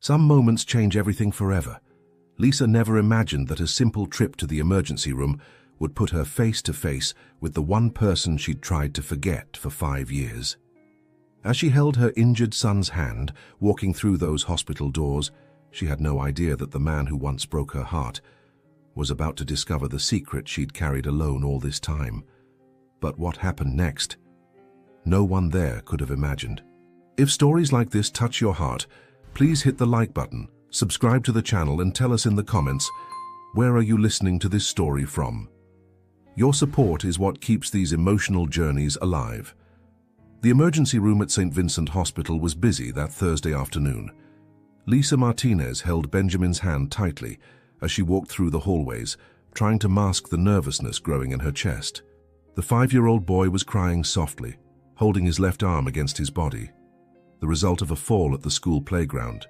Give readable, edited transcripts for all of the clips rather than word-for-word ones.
Some moments change everything forever. Lisa never imagined that a simple trip to the emergency room would put her face to face with the one person she'd tried to forget for 5 years. As she held her injured son's hand, walking through those hospital doors, she had no idea that the man who once broke her heart was about to discover the secret she'd carried alone all this time. But what happened next? No one there could have imagined. If stories like this touch your heart, please hit the like button, subscribe to the channel, and tell us in the comments, where are you listening to this story from? Your support is what keeps these emotional journeys alive. The emergency room at St. Vincent Hospital was busy that Thursday afternoon. Lisa Martinez held Benjamin's hand tightly as she walked through the hallways, trying to mask the nervousness growing in her chest. The 5-year-old boy was crying softly, holding his left arm against his body, the result of a fall at the school playground.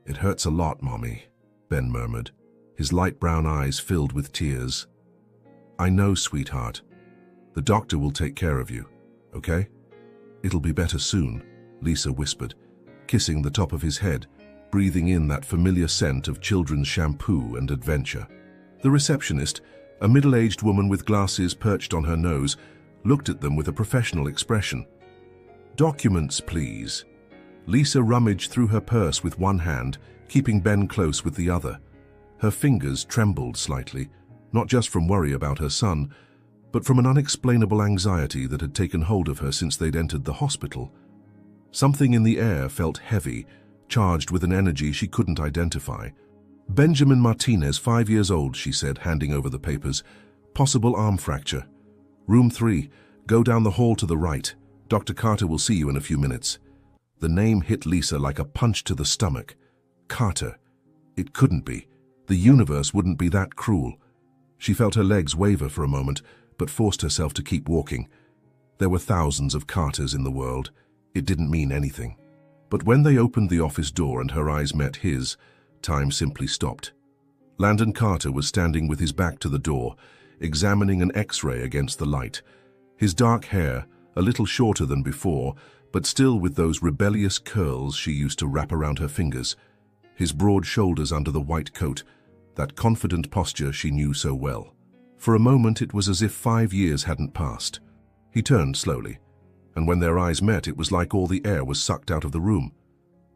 "It hurts a lot, Mommy," Ben murmured, his light brown eyes filled with tears. "I know, sweetheart. The doctor will take care of you, okay? It'll be better soon," Lisa whispered, kissing the top of his head, breathing in that familiar scent of children's shampoo and adventure. The receptionist, a middle-aged woman with glasses perched on her nose, looked at them with a professional expression. "Documents, please." Lisa rummaged through her purse with one hand, keeping Ben close with the other. Her fingers trembled slightly, not just from worry about her son, but from an unexplainable anxiety that had taken hold of her since they'd entered the hospital. Something in the air felt heavy, charged with an energy she couldn't identify. "Benjamin Martinez, 5 years old," she said, handing over the papers. "Possible arm fracture. Room 3, go down the hall to the right. Dr. Carter will see you in a few minutes." The name hit Lisa like a punch to the stomach. Carter. It couldn't be. The universe wouldn't be that cruel. She felt her legs waver for a moment, but forced herself to keep walking. There were thousands of Carters in the world. It didn't mean anything. But when they opened the office door and her eyes met his, time simply stopped. Landon Carter was standing with his back to the door, examining an X-ray against the light. His dark hair, a little shorter than before, but still with those rebellious curls she used to wrap around her fingers. His broad shoulders under the white coat, that confident posture she knew so well. For a moment it was as if 5 years hadn't passed. He turned slowly, and when their eyes met it was like all the air was sucked out of the room.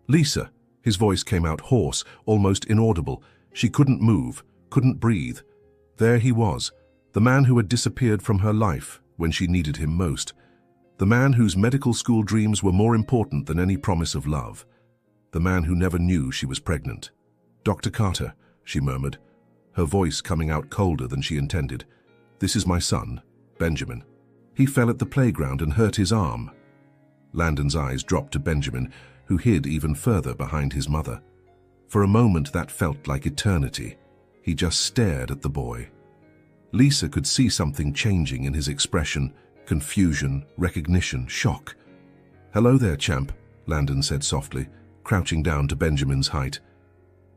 "Lisa!" His voice came out hoarse, almost inaudible. She couldn't move, couldn't breathe. There he was, the man who had disappeared from her life when she needed him most. The man whose medical school dreams were more important than any promise of love. The man who never knew she was pregnant. "Dr. Carter," she murmured, her voice coming out colder than she intended. "This is my son, Benjamin. He fell at the playground and hurt his arm." Landon's eyes dropped to Benjamin, who hid even further behind his mother. For a moment that felt like eternity. He just stared at the boy. Lisa could see something changing in his expression, confusion, recognition, shock. "Hello there, champ," Landon said softly, crouching down to Benjamin's height.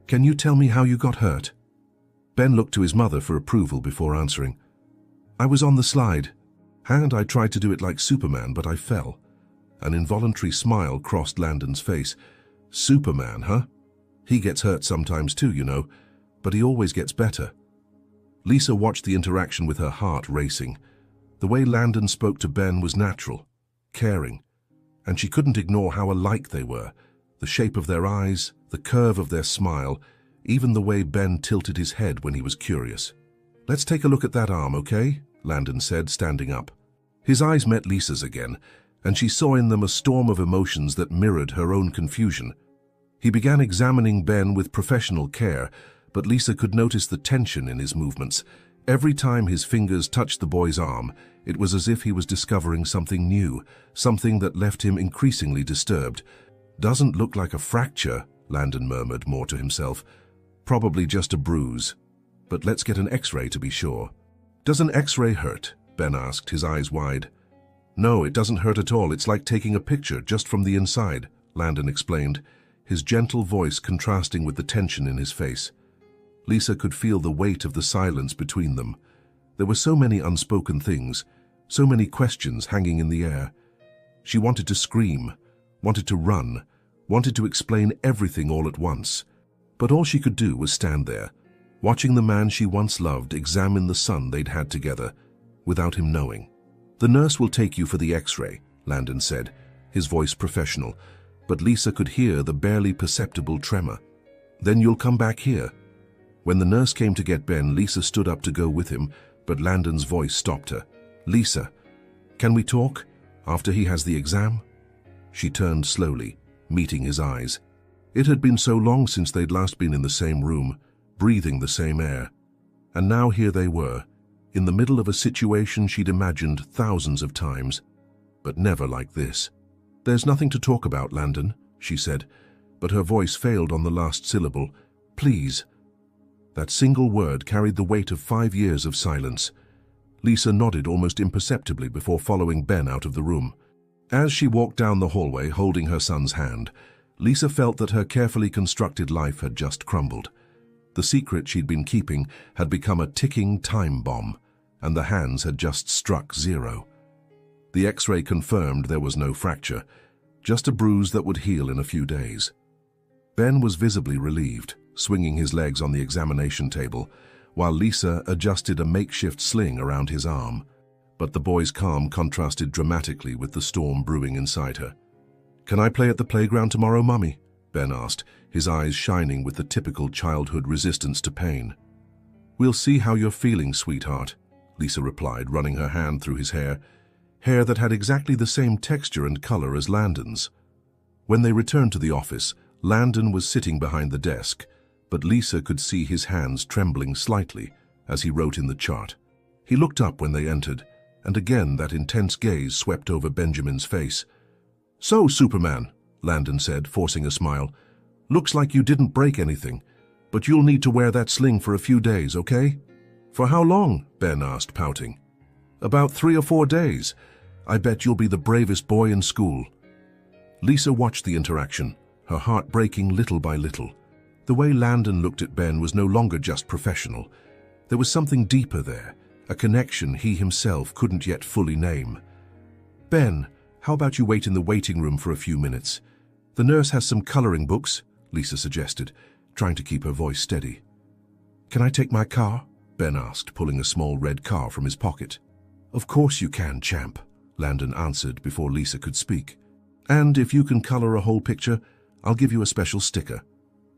"Can you tell me how you got hurt?" Ben looked to his mother for approval before answering. "I was on the slide, and I tried to do it like Superman, but I fell." An involuntary smile crossed Landon's face. "Superman, huh? He gets hurt sometimes too, you know, but he always gets better." Lisa watched the interaction with her heart racing. The way Landon spoke to Ben was natural, caring, and she couldn't ignore how alike they were. The shape of their eyes, the curve of their smile, even the way Ben tilted his head when he was curious. "Let's take a look at that arm, okay?" Landon said, standing up. His eyes met Lisa's again, and she saw in them a storm of emotions that mirrored her own confusion. He began examining Ben with professional care, but Lisa could notice the tension in his movements. Every time his fingers touched the boy's arm, it was as if he was discovering something new, something that left him increasingly disturbed. "Doesn't look like a fracture," Landon murmured, more to himself. "Probably just a bruise. But let's get an X-ray to be sure." "Does an X-ray hurt?" Ben asked, his eyes wide. "No, it doesn't hurt at all. It's like taking a picture just from the inside," Landon explained, his gentle voice contrasting with the tension in his face. Lisa could feel the weight of the silence between them. There were so many unspoken things, so many questions hanging in the air. She wanted to scream, wanted to run, wanted to explain everything all at once. But all she could do was stand there, watching the man she once loved examine the son they'd had together, without him knowing. "The nurse will take you for the X-ray," Landon said, his voice professional, but Lisa could hear the barely perceptible tremor. "Then you'll come back here." When the nurse came to get Ben, Lisa stood up to go with him, but Landon's voice stopped her. "Lisa, can we talk after he has the exam?" She turned slowly, meeting his eyes. It had been so long since they'd last been in the same room, breathing the same air. And now here they were, in the middle of a situation she'd imagined thousands of times, but never like this. "There's nothing to talk about, Landon," she said, but her voice failed on the last syllable. "Please." That single word carried the weight of 5 years of silence. Lisa nodded almost imperceptibly before following Ben out of the room. As she walked down the hallway holding her son's hand, Lisa felt that her carefully constructed life had just crumbled. The secret she'd been keeping had become a ticking time bomb, and the hands had just struck zero. The X-ray confirmed there was no fracture, just a bruise that would heal in a few days. Ben was visibly relieved, swinging his legs on the examination table, while Lisa adjusted a makeshift sling around his arm. But the boy's calm contrasted dramatically with the storm brewing inside her. "Can I play at the playground tomorrow, Mummy?" Ben asked, his eyes shining with the typical childhood resistance to pain. "We'll see how you're feeling, sweetheart," Lisa replied, running her hand through his hair that had exactly the same texture and color as Landon's. When they returned to the office, Landon was sitting behind the desk, but Lisa could see his hands trembling slightly as he wrote in the chart. He looked up when they entered, and again that intense gaze swept over Benjamin's face. "So, Superman," Landon said, forcing a smile, "looks like you didn't break anything, but you'll need to wear that sling for a few days, okay?" "For how long?" Ben asked, pouting. "About 3 or 4 days. I bet you'll be the bravest boy in school." Lisa watched the interaction, her heart breaking little by little. The way Landon looked at Ben was no longer just professional. There was something deeper there, a connection he himself couldn't yet fully name. "Ben, how about you wait in the waiting room for a few minutes? The nurse has some coloring books," Lisa suggested, trying to keep her voice steady. "Can I take my car?" Ben asked, pulling a small red car from his pocket. "Of course you can, champ," Landon answered before Lisa could speak. "And if you can color a whole picture, I'll give you a special sticker."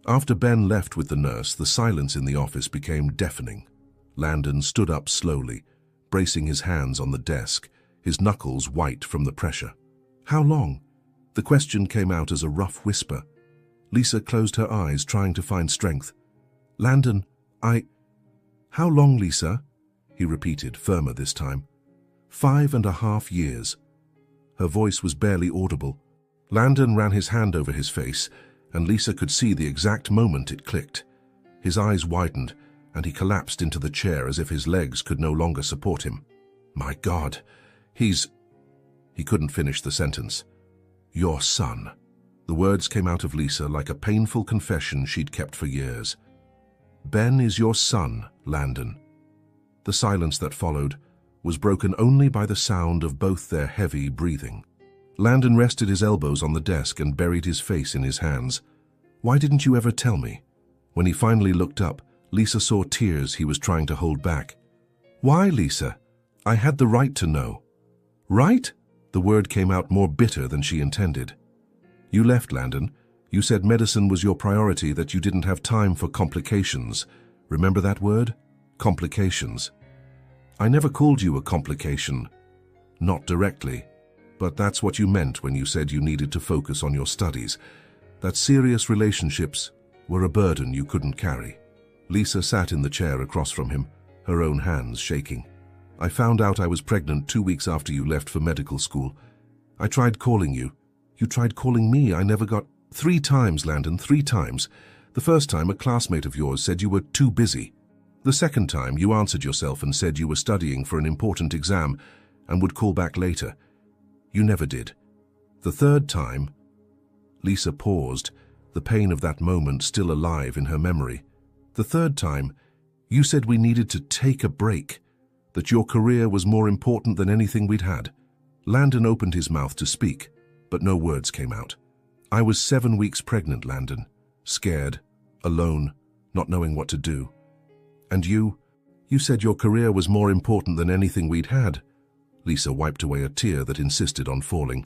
After Ben left with the nurse, the silence in the office became deafening. Landon stood up slowly, bracing his hands on the desk, his knuckles white from the pressure. "How long?" The question came out as a rough whisper. Lisa closed her eyes, trying to find strength. "Landon, How long, Lisa?" he repeated, firmer this time. 5.5 years. Her voice was barely audible. Landon ran his hand over his face, and Lisa could see the exact moment it clicked. His eyes widened, and he collapsed into the chair as if his legs could no longer support him. "My God, He couldn't finish the sentence. "Your son." The words came out of Lisa like a painful confession she'd kept for years. "Ben is your son, Landon." The silence that followed was broken only by the sound of both their heavy breathing. Landon rested his elbows on the desk and buried his face in his hands. "Why didn't you ever tell me?" When he finally looked up, Lisa saw tears he was trying to hold back. "Why, Lisa? I had the right to know." "Right?" The word came out more bitter than she intended. "You left, Landon. You said medicine was your priority, that you didn't have time for complications. Remember that word? Complications. I never called you a complication. Not directly. But that's what you meant when you said you needed to focus on your studies. That serious relationships were a burden you couldn't carry." Lisa sat in the chair across from him, her own hands shaking. "I found out I was pregnant 2 weeks after you left for medical school. I tried calling you. You tried calling me. I never got— 3 times, Landon, 3 times. The first time, a classmate of yours said you were too busy. The second time, you answered yourself and said you were studying for an important exam and would call back later. You never did. The third time—" Lisa paused, the pain of that moment still alive in her memory. "The third time, you said we needed to take a break, that your career was more important than anything we'd had." Landon opened his mouth to speak, but no words came out. I was 7 weeks pregnant, Landon. Scared, alone, not knowing what to do. And you said your career was more important than anything we'd had. Lisa wiped away a tear that insisted on falling.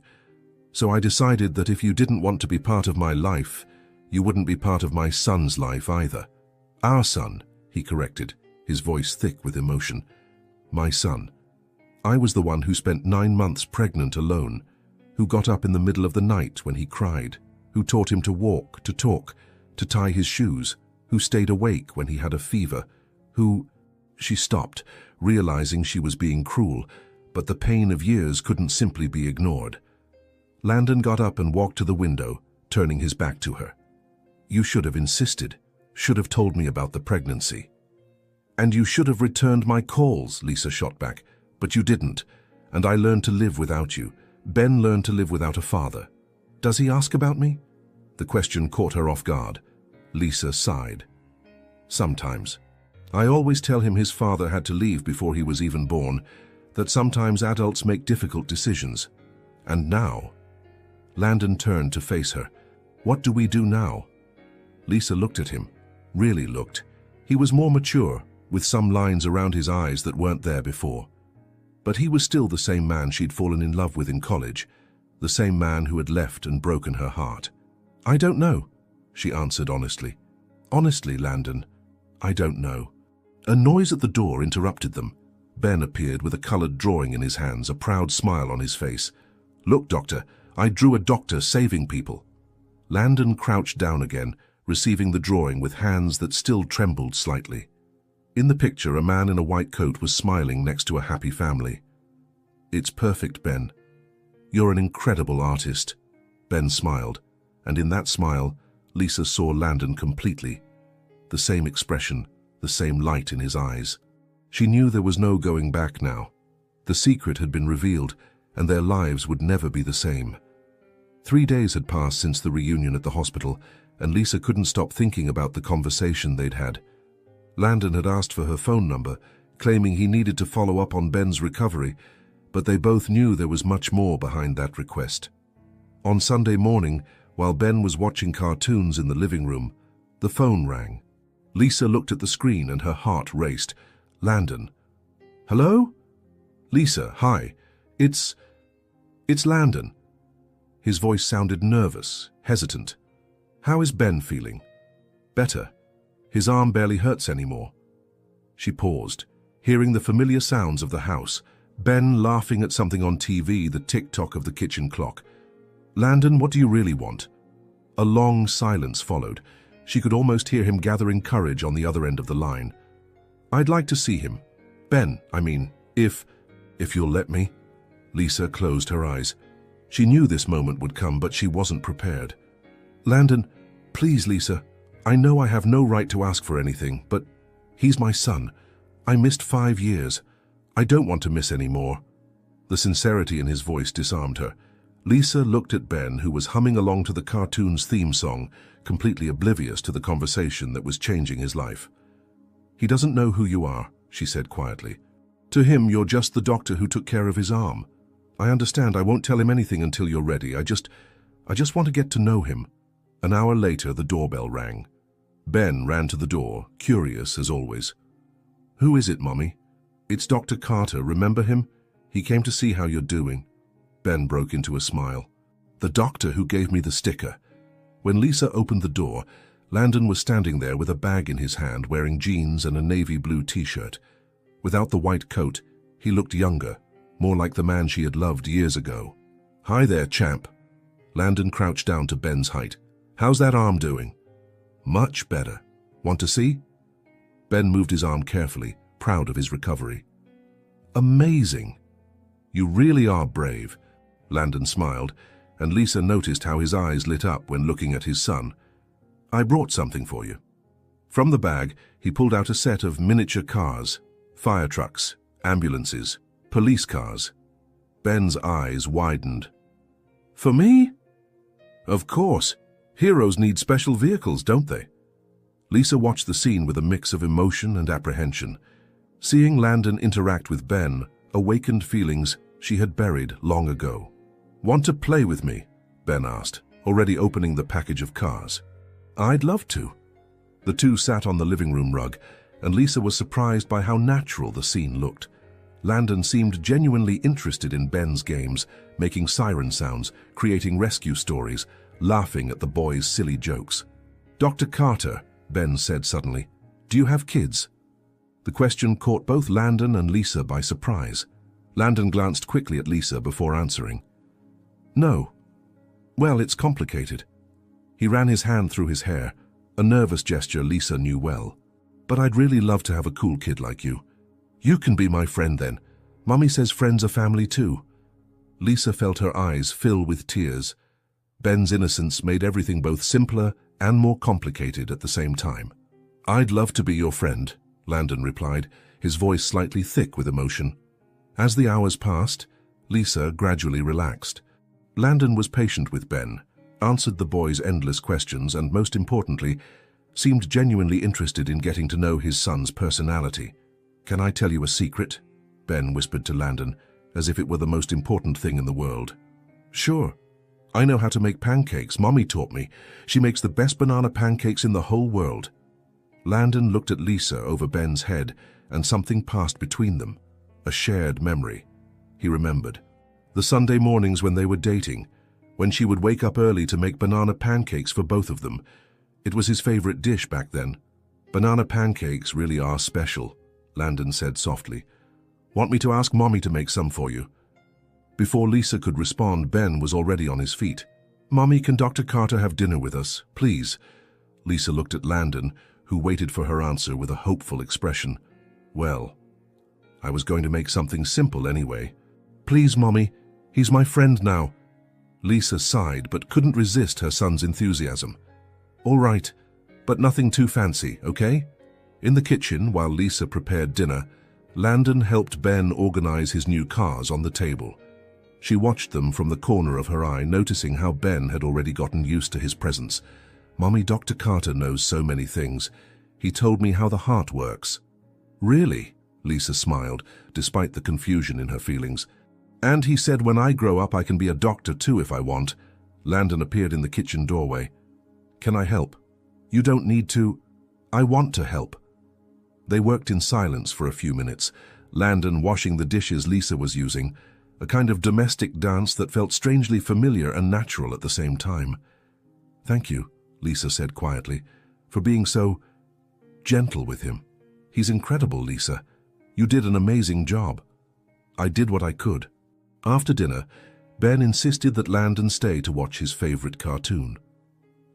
So I decided that if you didn't want to be part of my life, you wouldn't be part of my son's life either. Our son, he corrected, his voice thick with emotion. My son. I was the one who spent 9 months pregnant alone, who got up in the middle of the night when he cried, who taught him to walk, to talk, to tie his shoes, who stayed awake when he had a fever, who... She stopped, realizing she was being cruel, but the pain of years couldn't simply be ignored. Landon got up and walked to the window, turning his back to her. You should have insisted, should have told me about the pregnancy. And you should have returned my calls, Lisa shot back, but you didn't, and I learned to live without you. Ben learned to live without a father. Does he ask about me? The question caught her off guard. Lisa sighed. Sometimes. I always tell him his father had to leave before he was even born, that sometimes adults make difficult decisions. And now? Landon turned to face her. What do we do now? Lisa looked at him, really looked. He was more mature, with some lines around his eyes that weren't there before. But he was still the same man she'd fallen in love with in college, the same man who had left and broken her heart. I don't know, she answered honestly. Honestly, Landon, I don't know. A noise at the door interrupted them. Ben appeared with a colored drawing in his hands, a proud smile on his face. Look, Doctor, I drew a doctor saving people. Landon crouched down again, receiving the drawing with hands that still trembled slightly. In the picture, a man in a white coat was smiling next to a happy family. It's perfect, Ben. You're an incredible artist. Ben smiled, and in that smile, Lisa saw Landon completely. The same expression, the same light in his eyes. She knew there was no going back now. The secret had been revealed, and their lives would never be the same. 3 days had passed since the reunion at the hospital, and Lisa couldn't stop thinking about the conversation they'd had. Landon had asked for her phone number, claiming he needed to follow up on Ben's recovery, but they both knew there was much more behind that request. On Sunday morning, while Ben was watching cartoons in the living room, the phone rang. Lisa looked at the screen and her heart raced. Landon. Hello? Lisa, hi. It's Landon. His voice sounded nervous, hesitant. How is Ben feeling? Better. His arm barely hurts anymore. She paused, hearing the familiar sounds of the house, Ben laughing at something on TV, the tick-tock of the kitchen clock. Landon, what do you really want? A long silence followed. She could almost hear him gathering courage on the other end of the line. I'd like to see him. Ben, I mean, if you'll let me. Lisa closed her eyes. She knew this moment would come, but she wasn't prepared. Landon, please, Lisa. I know I have no right to ask for anything, but he's my son. I missed 5 years. I don't want to miss any more. The sincerity in his voice disarmed her. Lisa looked at Ben, who was humming along to the cartoon's theme song, completely oblivious to the conversation that was changing his life. He doesn't know who you are, she said quietly. To him, you're just the doctor who took care of his arm. I understand. I won't tell him anything until you're ready. I just want to get to know him. An hour later, the doorbell rang. Ben ran to the door, curious as always. Who is it, Mommy? It's Dr. Carter. Remember him? He came to see how you're doing. Ben broke into a smile. The doctor who gave me the sticker. When Lisa opened the door, Landon was standing there with a bag in his hand, wearing jeans and a navy blue t-shirt. Without the white coat, he looked younger, more like the man she had loved years ago. Hi there, champ. Landon crouched down to Ben's height. How's that arm doing? Much better. Want to see? Ben moved his arm carefully, proud of his recovery. Amazing. You really are brave. Landon smiled, and Lisa noticed how his eyes lit up when looking at his son. I brought something for you. From the bag, he pulled out a set of miniature cars, fire trucks, ambulances, police cars. Ben's eyes widened. For me? Of course. Heroes need special vehicles, don't they? Lisa watched the scene with a mix of emotion and apprehension. Seeing Landon interact with Ben awakened feelings she had buried long ago. Want to play with me? Ben asked. already opening the package of cars. I'd love to. The two sat on the living room rug, and Lisa was surprised by how natural the scene looked. Landon seemed genuinely interested in Ben's games, making siren sounds, creating rescue stories, laughing at the boys' silly jokes. "Dr. Carter," Ben said suddenly, "do you have kids?" The question caught both Landon and Lisa by surprise. Landon glanced quickly at Lisa before answering. "No." "Well, it's complicated." He ran his hand through his hair, a nervous gesture Lisa knew well. "But I'd really love to have a cool kid like you. You can be my friend then. Mommy says friends are family too." Lisa felt her eyes fill with tears. Ben's innocence made everything both simpler and more complicated at the same time. "I'd love to be your friend," Landon replied, his voice slightly thick with emotion. As the hours passed, Lisa gradually relaxed. Landon was patient with Ben, answered the boy's endless questions, and most importantly, seemed genuinely interested in getting to know his son's personality. "Can I tell you a secret?" Ben whispered to Landon, as if it were the most important thing in the world. "Sure. I know how to make pancakes. Mommy taught me. She makes the best banana pancakes in the whole world." Landon looked at Lisa over Ben's head, and something passed between them. A shared memory. He remembered. The Sunday mornings when they were dating, when she would wake up early to make banana pancakes for both of them. It was his favorite dish back then. "Banana pancakes really are special," Landon said softly. "Want me to ask Mommy to make some for you?" Before Lisa could respond, Ben was already on his feet. "Mommy, can Dr. Carter have dinner with us, please?" Lisa looked at Landon, who waited for her answer with a hopeful expression. "Well, I was going to make something simple anyway." "Please, Mommy, he's my friend now." Lisa sighed but couldn't resist her son's enthusiasm. "All right, but nothing too fancy, okay?" In the kitchen, while Lisa prepared dinner, Landon helped Ben organize his new cars on the table. She watched them from the corner of her eye, noticing how Ben had already gotten used to his presence. "Mommy, Dr. Carter knows so many things. He told me how the heart works." "Really?" Lisa smiled, despite the confusion in her feelings. "And he said when I grow up I can be a doctor too if I want." Landon appeared in the kitchen doorway. "Can I help?" "You don't need to." "I want to help." They worked in silence for a few minutes, Landon washing the dishes Lisa was using, a kind of domestic dance that felt strangely familiar and natural at the same time. "Thank you," Lisa said quietly, "for being so gentle with him. He's incredible, Lisa. You did an amazing job." "I did what I could." After dinner, Ben insisted that Landon stay to watch his favorite cartoon.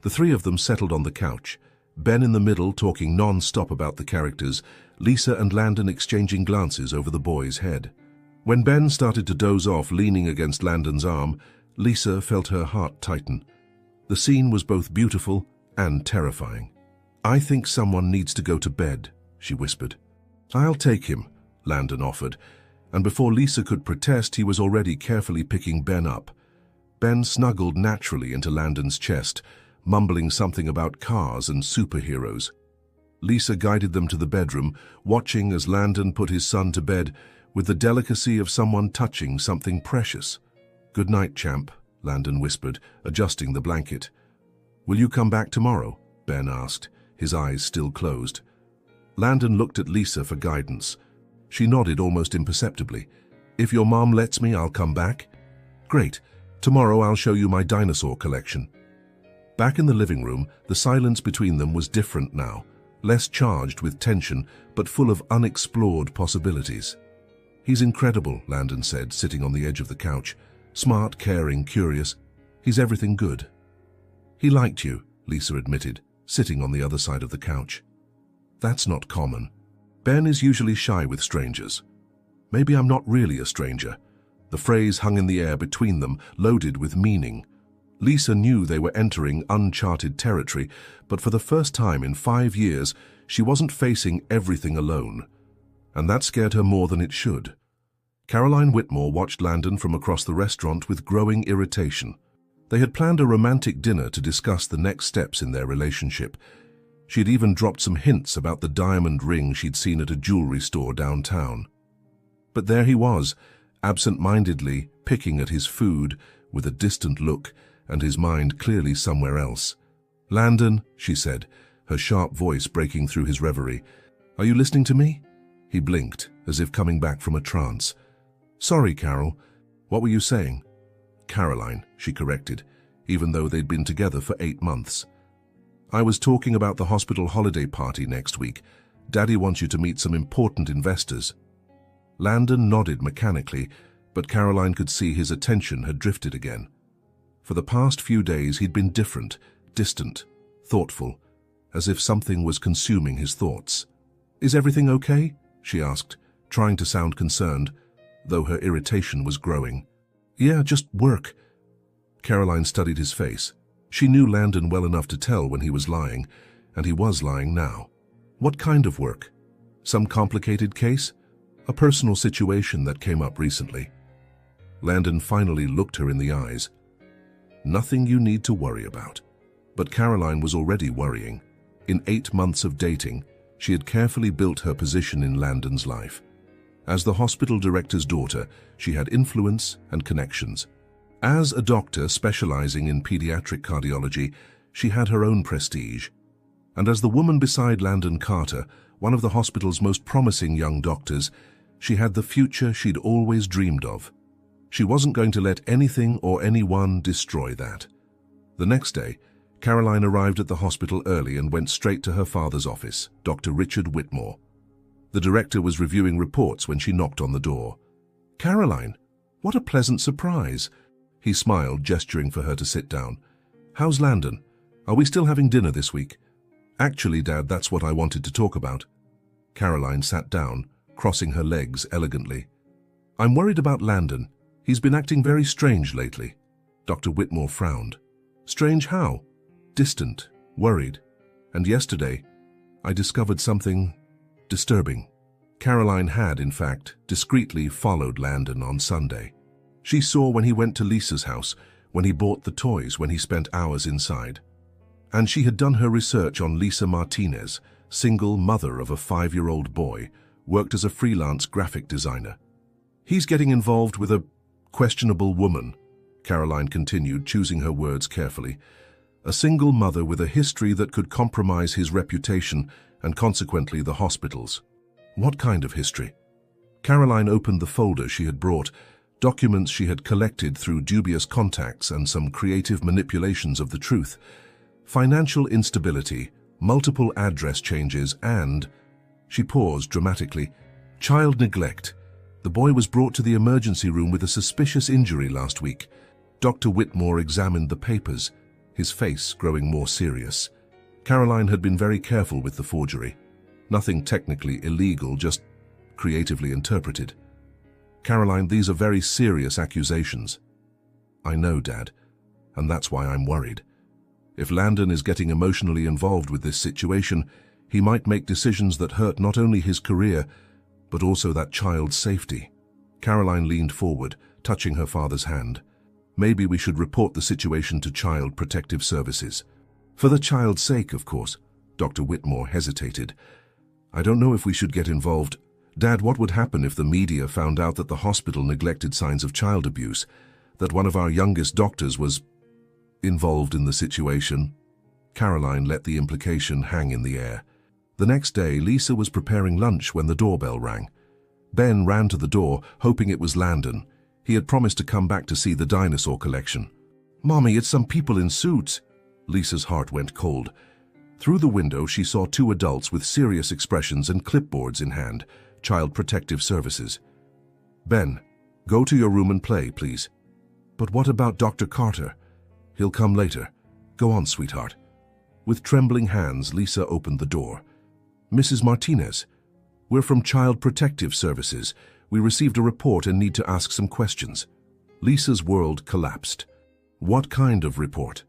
The three of them settled on the couch, Ben in the middle talking non-stop about the characters, Lisa and Landon exchanging glances over the boy's head. When Ben started to doze off leaning against Landon's arm, Lisa felt her heart tighten. The scene was both beautiful and terrifying. "I think someone needs to go to bed," she whispered. "I'll take him," Landon offered, and before Lisa could protest, he was already carefully picking Ben up. Ben snuggled naturally into Landon's chest, mumbling something about cars and superheroes. Lisa guided them to the bedroom, watching as Landon put his son to bed with the delicacy of someone touching something precious. "Good night, champ," Landon whispered, adjusting the blanket. "Will you come back tomorrow?" Ben asked, his eyes still closed. Landon looked at Lisa for guidance. She nodded almost imperceptibly. "If your mom lets me, I'll come back." "Great. Tomorrow I'll show you my dinosaur collection." Back in the living room, the silence between them was different now, less charged with tension, but full of unexplored possibilities. "He's incredible," Landon said, sitting on the edge of the couch. "Smart, caring, curious. He's everything good." "He liked you," Lisa admitted, sitting on the other side of the couch. "That's not common. Ben is usually shy with strangers." "Maybe I'm not really a stranger." The phrase hung in the air between them, loaded with meaning. Lisa knew they were entering uncharted territory, but for the first time in 5 years, she wasn't facing everything alone. And that scared her more than it should. Caroline Whitmore watched Landon from across the restaurant with growing irritation. They had planned a romantic dinner to discuss the next steps in their relationship. She'd even dropped some hints about the diamond ring she'd seen at a jewelry store downtown. But there he was, absent-mindedly picking at his food with a distant look, and his mind clearly somewhere else. "Landon," she said, her sharp voice breaking through his reverie. "Are you listening to me?" He blinked, as if coming back from a trance. "Sorry, Carol. What were you saying?" "Caroline," she corrected, even though they'd been together for 8 months. "I was talking about the hospital holiday party next week. Daddy wants you to meet some important investors." Landon nodded mechanically, but Caroline could see his attention had drifted again. For the past few days he'd been different, distant, thoughtful, as if something was consuming his thoughts. "Is everything okay?" she asked, trying to sound concerned, though her irritation was growing. "Yeah, just work." Caroline studied his face. She knew Landon well enough to tell when he was lying, and he was lying now. "What kind of work? Some complicated case? A personal situation that came up recently?" Landon finally looked her in the eyes. "Nothing you need to worry about." But Caroline was already worrying. In 8 months of dating, she had carefully built her position in Landon's life. As the hospital director's daughter, she had influence and connections. As a doctor specializing in pediatric cardiology, she had her own prestige. And as the woman beside Landon Carter, one of the hospital's most promising young doctors, she had the future she'd always dreamed of. She wasn't going to let anything or anyone destroy that. The next day, Caroline arrived at the hospital early and went straight to her father's office, Dr. Richard Whitmore. The director was reviewing reports when she knocked on the door. "Caroline, what a pleasant surprise." He smiled, gesturing for her to sit down. "How's Landon? Are we still having dinner this week?" "Actually, Dad, that's what I wanted to talk about." Caroline sat down, crossing her legs elegantly. "I'm worried about Landon. He's been acting very strange lately." Dr. Whitmore frowned. "Strange how?" "Distant, worried. And yesterday, I discovered something disturbing." Caroline had, in fact, discreetly followed Landon on Sunday. She saw when he went to Lisa's house, when he bought the toys, when he spent hours inside. And she had done her research on Lisa Martinez, single mother of a 5-year-old boy, worked as a freelance graphic designer. "He's getting involved with a questionable woman," Caroline continued, choosing her words carefully. "A single mother with a history that could compromise his reputation and consequently the hospital's." "What kind of history?" Caroline opened the folder she had brought, documents she had collected through dubious contacts and some creative manipulations of the truth. Financial instability, multiple address changes, and... She paused dramatically. "Child neglect. The boy was brought to the emergency room with a suspicious injury last week." Dr. Whitmore examined the papers, his face growing more serious. Caroline had been very careful with the forgery. Nothing technically illegal, just creatively interpreted. "Caroline, these are very serious accusations." "I know, Dad, and that's why I'm worried. If Landon is getting emotionally involved with this situation, he might make decisions that hurt not only his career, but also that child's safety." Caroline leaned forward, touching her father's hand. "Maybe we should report the situation to Child Protective Services." "For the child's sake, of course." Dr. Whitmore hesitated. "I don't know if we should get involved. Dad, what would happen if the media found out that the hospital neglected signs of child abuse, that one of our youngest doctors was involved in the situation?" Caroline let the implication hang in the air. The next day, Lisa was preparing lunch when the doorbell rang. Ben ran to the door, hoping it was Landon. He had promised to come back to see the dinosaur collection. "Mommy, it's some people in suits." Lisa's heart went cold. Through the window, she saw 2 adults with serious expressions and clipboards in hand, Child Protective Services. "Ben, go to your room and play, please." "But what about Dr. Carter?" "He'll come later. Go on, sweetheart." With trembling hands, Lisa opened the door. "Mrs. Martinez, we're from Child Protective Services. We received a report and need to ask some questions." Lisa's world collapsed. "What kind of report?"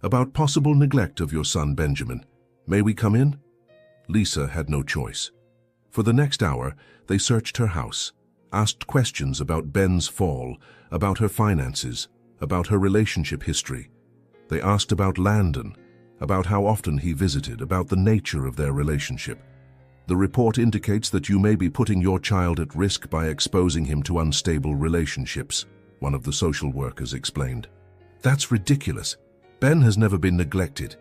"About possible neglect of your son Benjamin. May we come in?" Lisa had no choice. For the next hour, they searched her house, asked questions about Ben's fall, about her finances, about her relationship history. They asked about Landon, about how often he visited, about the nature of their relationship. "The report indicates that you may be putting your child at risk by exposing him to unstable relationships," one of the social workers explained. That's ridiculous. Ben has never been neglected.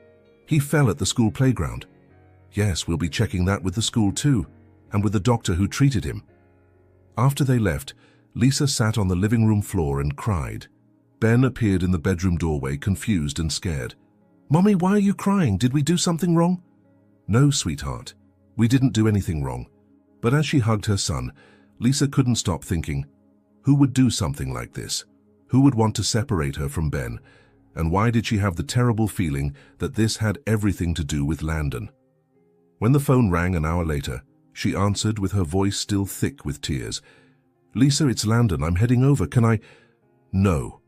He fell at the school playground. Yes, we'll be checking that with the school too, and with the doctor who treated him. After they left, Lisa sat on the living room floor and cried. Ben appeared in the bedroom doorway, confused and scared. "Mommy, why are you crying? Did we do something wrong?" "No, sweetheart. We didn't do anything wrong." But as she hugged her son, Lisa couldn't stop thinking, who would do something like this? Who would want to separate her from Ben? And why did she have the terrible feeling that this had everything to do with Landon? When the phone rang an hour later, she answered with her voice still thick with tears. "Lisa, it's Landon. I'm heading over. Can I—" "No."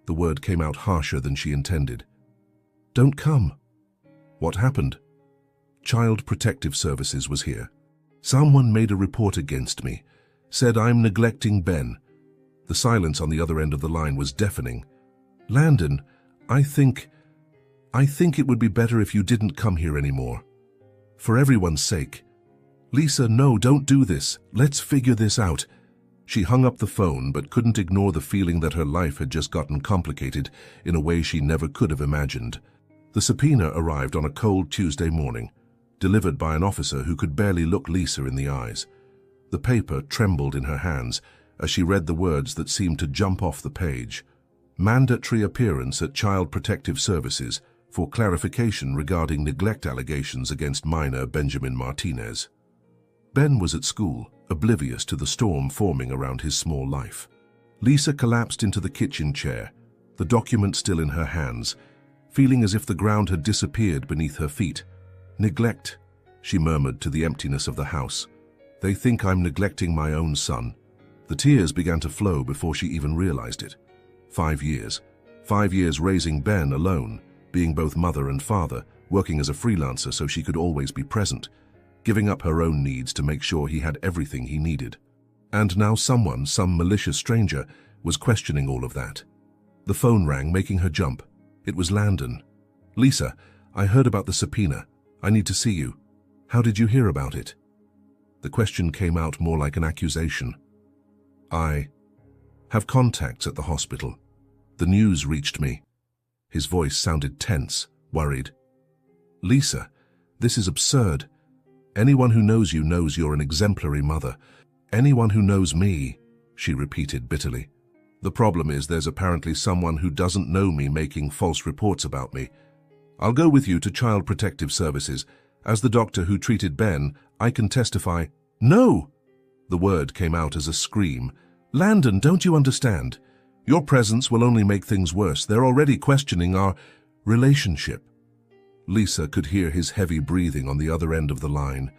The word came out harsher than she intended. "Don't come." "What happened?" Child Protective Services was here. "Someone made a report against me. Said I'm neglecting Ben." The silence on the other end of the line was deafening. "Landon, I think it would be better if you didn't come here anymore. For everyone's sake." "Lisa, no, don't do this. Let's figure this out." She hung up the phone but couldn't ignore the feeling that her life had just gotten complicated in a way she never could have imagined. The subpoena arrived on a cold Tuesday morning, delivered by an officer who could barely look Lisa in the eyes. The paper trembled in her hands as she read the words that seemed to jump off the page. "Mandatory appearance at Child Protective Services for clarification regarding neglect allegations against minor Benjamin Martinez." Ben was at school, oblivious to the storm forming around his small life. Lisa collapsed into the kitchen chair, the document still in her hands, feeling as if the ground had disappeared beneath her feet. "Neglect," she murmured to the emptiness of the house. "They think I'm neglecting my own son." The tears began to flow before she even realized it. 5 years. 5 years raising Ben alone, being both mother and father, working as a freelancer so she could always be present, giving up her own needs to make sure he had everything he needed. And now someone, some malicious stranger, was questioning all of that. The phone rang, making her jump. It was Landon. "Lisa, I heard about the subpoena. I need to see you. How did you hear about it?" The question came out more like an accusation. "I have contacts at the hospital. The news reached me." His voice sounded tense, worried. "Lisa, this is absurd. Anyone who knows you knows you're an exemplary mother. Anyone who knows me," she repeated bitterly. "The problem is there's apparently someone who doesn't know me making false reports about me. I'll go with you to Child Protective Services. As the doctor who treated Ben, I can testify." "No!" The word came out as a scream. "Landon, don't you understand? Your presence will only make things worse. They're already questioning our relationship." Lisa could hear his heavy breathing on the other end of the line.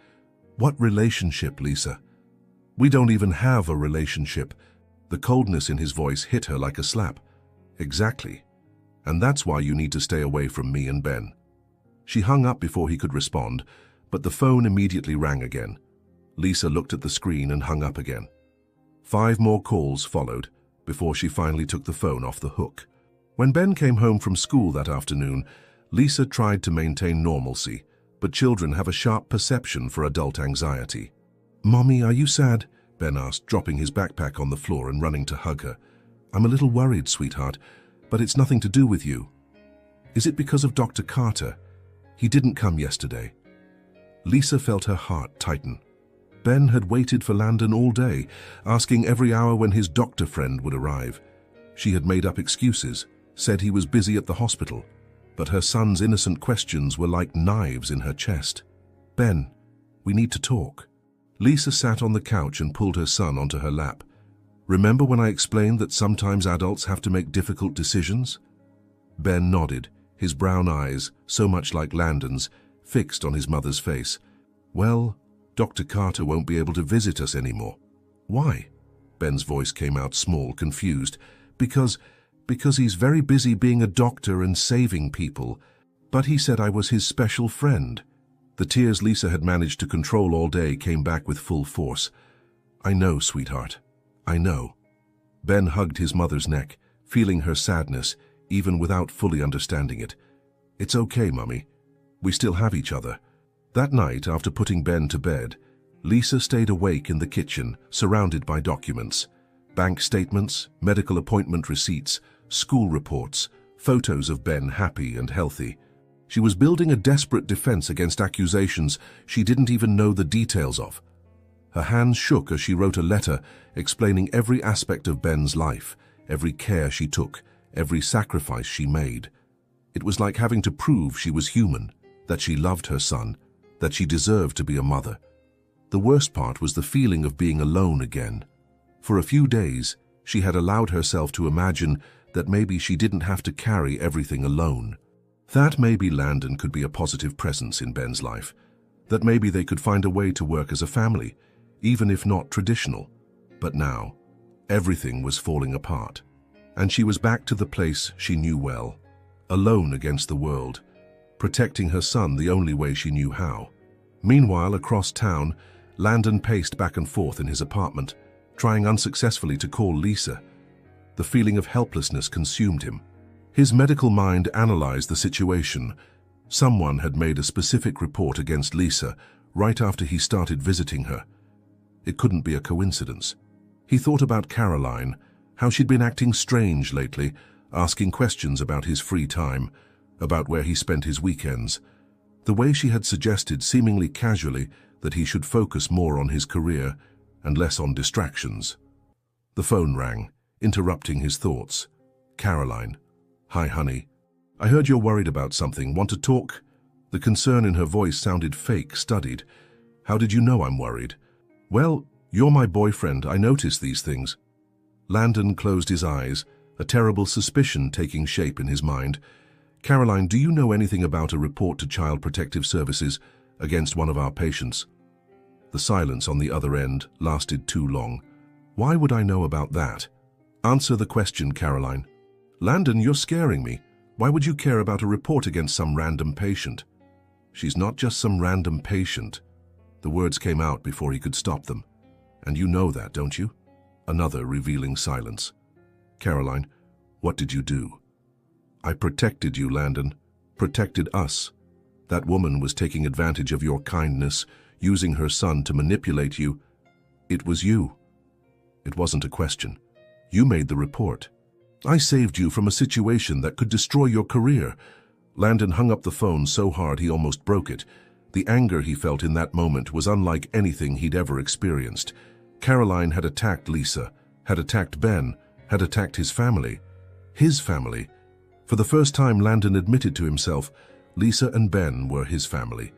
"What relationship, Lisa? We don't even have a relationship." The coldness in his voice hit her like a slap. "Exactly. And that's why you need to stay away from me and Ben." She hung up before he could respond, but the phone immediately rang again. Lisa looked at the screen and hung up again. 5 more calls followed before she finally took the phone off the hook. When Ben came home from school that afternoon, Lisa tried to maintain normalcy, but children have a sharp perception for adult anxiety. "Mommy, are you sad?" Ben asked, dropping his backpack on the floor and running to hug her. "I'm a little worried, sweetheart, but it's nothing to do with you." "Is it because of Dr. Carter? He didn't come yesterday." Lisa felt her heart tighten. Ben had waited for Landon all day, asking every hour when his doctor friend would arrive. She had made up excuses, said he was busy at the hospital, but her son's innocent questions were like knives in her chest. "Ben, we need to talk." Lisa sat on the couch and pulled her son onto her lap. "Remember when I explained that sometimes adults have to make difficult decisions?" Ben nodded, his brown eyes, so much like Landon's, fixed on his mother's face. "Well, Dr. Carter won't be able to visit us anymore." "Why?" Ben's voice came out small, confused. Because he's very busy being a doctor and saving people. But he said I was his special friend." The tears Lisa had managed to control all day came back with full force. "I know, sweetheart. I know." Ben hugged his mother's neck, feeling her sadness, even without fully understanding it. "It's okay, Mummy. We still have each other." That night, after putting Ben to bed, Lisa stayed awake in the kitchen, surrounded by documents. Bank statements, medical appointment receipts, school reports, photos of Ben happy and healthy. She was building a desperate defense against accusations she didn't even know the details of. Her hands shook as she wrote a letter explaining every aspect of Ben's life, every care she took, every sacrifice she made. It was like having to prove she was human, that she loved her son, that she deserved to be a mother. The worst part was the feeling of being alone again. For a few days, she had allowed herself to imagine that maybe she didn't have to carry everything alone. That maybe Landon could be a positive presence in Ben's life. That maybe they could find a way to work as a family, even if not traditional. But now, everything was falling apart. And she was back to the place she knew well, alone against the world, protecting her son the only way she knew how. Meanwhile, across town, Landon paced back and forth in his apartment, trying unsuccessfully to call Lisa. The feeling of helplessness consumed him. His medical mind analyzed the situation. Someone had made a specific report against Lisa right after he started visiting her. It couldn't be a coincidence. He thought about Caroline, how she'd been acting strange lately, asking questions about his free time, about where he spent his weekends. The way she had suggested, seemingly casually, that he should focus more on his career and less on distractions. The phone rang, interrupting his thoughts. Caroline. "Hi, honey. I heard you're worried about something. Want to talk?" The concern in her voice sounded fake, studied. "How did you know I'm worried?" "Well, you're my boyfriend. I notice these things." Landon closed his eyes, a terrible suspicion taking shape in his mind. "Caroline, do you know anything about a report to Child Protective Services against one of our patients?" The silence on the other end lasted too long. "Why would I know about that?" "Answer the question, Caroline." "Landon, you're scaring me. Why would you care about a report against some random patient?" "She's not just some random patient." The words came out before he could stop them. "And you know that, don't you?" Another revealing silence. "Caroline, what did you do?" "I protected you, Landon. Protected us. That woman was taking advantage of your kindness, using her son to manipulate you. It was you." "It wasn't a question. You made the report. I saved you from a situation that could destroy your career." Landon hung up the phone so hard he almost broke it. The anger he felt in that moment was unlike anything he'd ever experienced. Caroline had attacked Lisa, had attacked Ben, had attacked his family. His family. For the first time, Landon admitted to himself, Lisa and Ben were his family,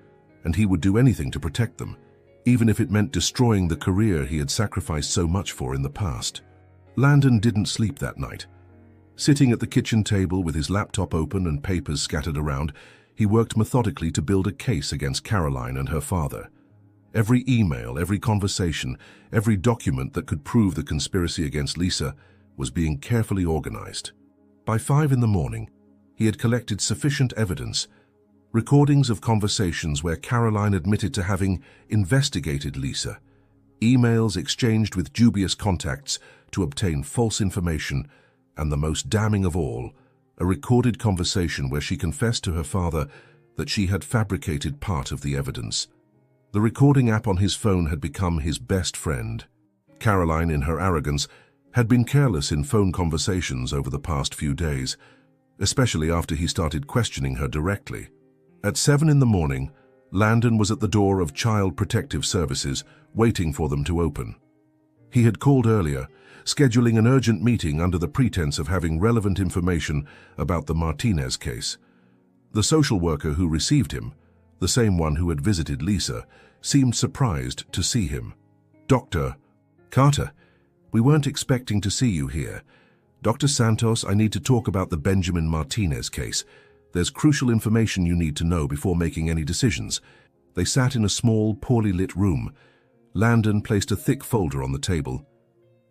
and he would do anything to protect them, even if it meant destroying the career he had sacrificed so much for in the past. Landon didn't sleep that night. Sitting at the kitchen table with his laptop open and papers scattered around, he worked methodically to build a case against Caroline and her father. Every email, every conversation, every document that could prove the conspiracy against Lisa was being carefully organized. By 5 in the morning, he had collected sufficient evidence, recordings of conversations where Caroline admitted to having investigated Lisa, emails exchanged with dubious contacts to obtain false information, and the most damning of all, a recorded conversation where she confessed to her father that she had fabricated part of the evidence. The recording app on his phone had become his best friend. Caroline, in her arrogance, had been careless in phone conversations over the past few days, especially after he started questioning her directly. At 7 in the morning, Landon was at the door of Child Protective Services, waiting for them to open. He had called earlier, scheduling an urgent meeting under the pretense of having relevant information about the Martinez case. The social worker who received him, the same one who had visited Lisa, seemed surprised to see him. "Dr. Carter, we weren't expecting to see you here. Dr. Santos, I need to talk about the Benjamin Martinez case. There's crucial information you need to know before making any decisions." They sat in a small, poorly lit room. Landon placed a thick folder on the table.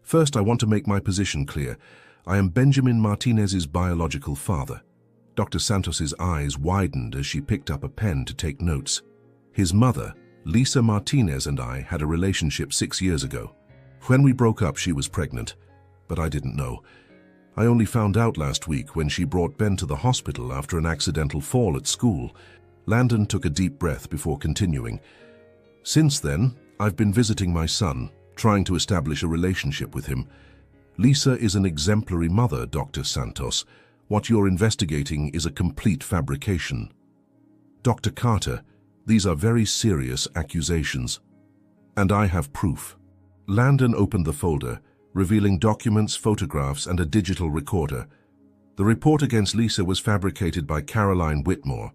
"First, I want to make my position clear. I am Benjamin Martinez's biological father." Dr. Santos's eyes widened as she picked up a pen to take notes. "His mother, Lisa Martinez, and I had a relationship 6 years ago. When we broke up, she was pregnant, but I didn't know. I only found out last week when she brought Ben to the hospital after an accidental fall at school." Landon took a deep breath before continuing. "Since then, I've been visiting my son, trying to establish a relationship with him. Lisa is an exemplary mother, Dr. Santos. What you're investigating is a complete fabrication. Dr. Carter, these are very serious accusations. And I have proof. Landon opened the folder, revealing documents, photographs, and a digital recorder. The report against Lisa was fabricated by Caroline Whitmore,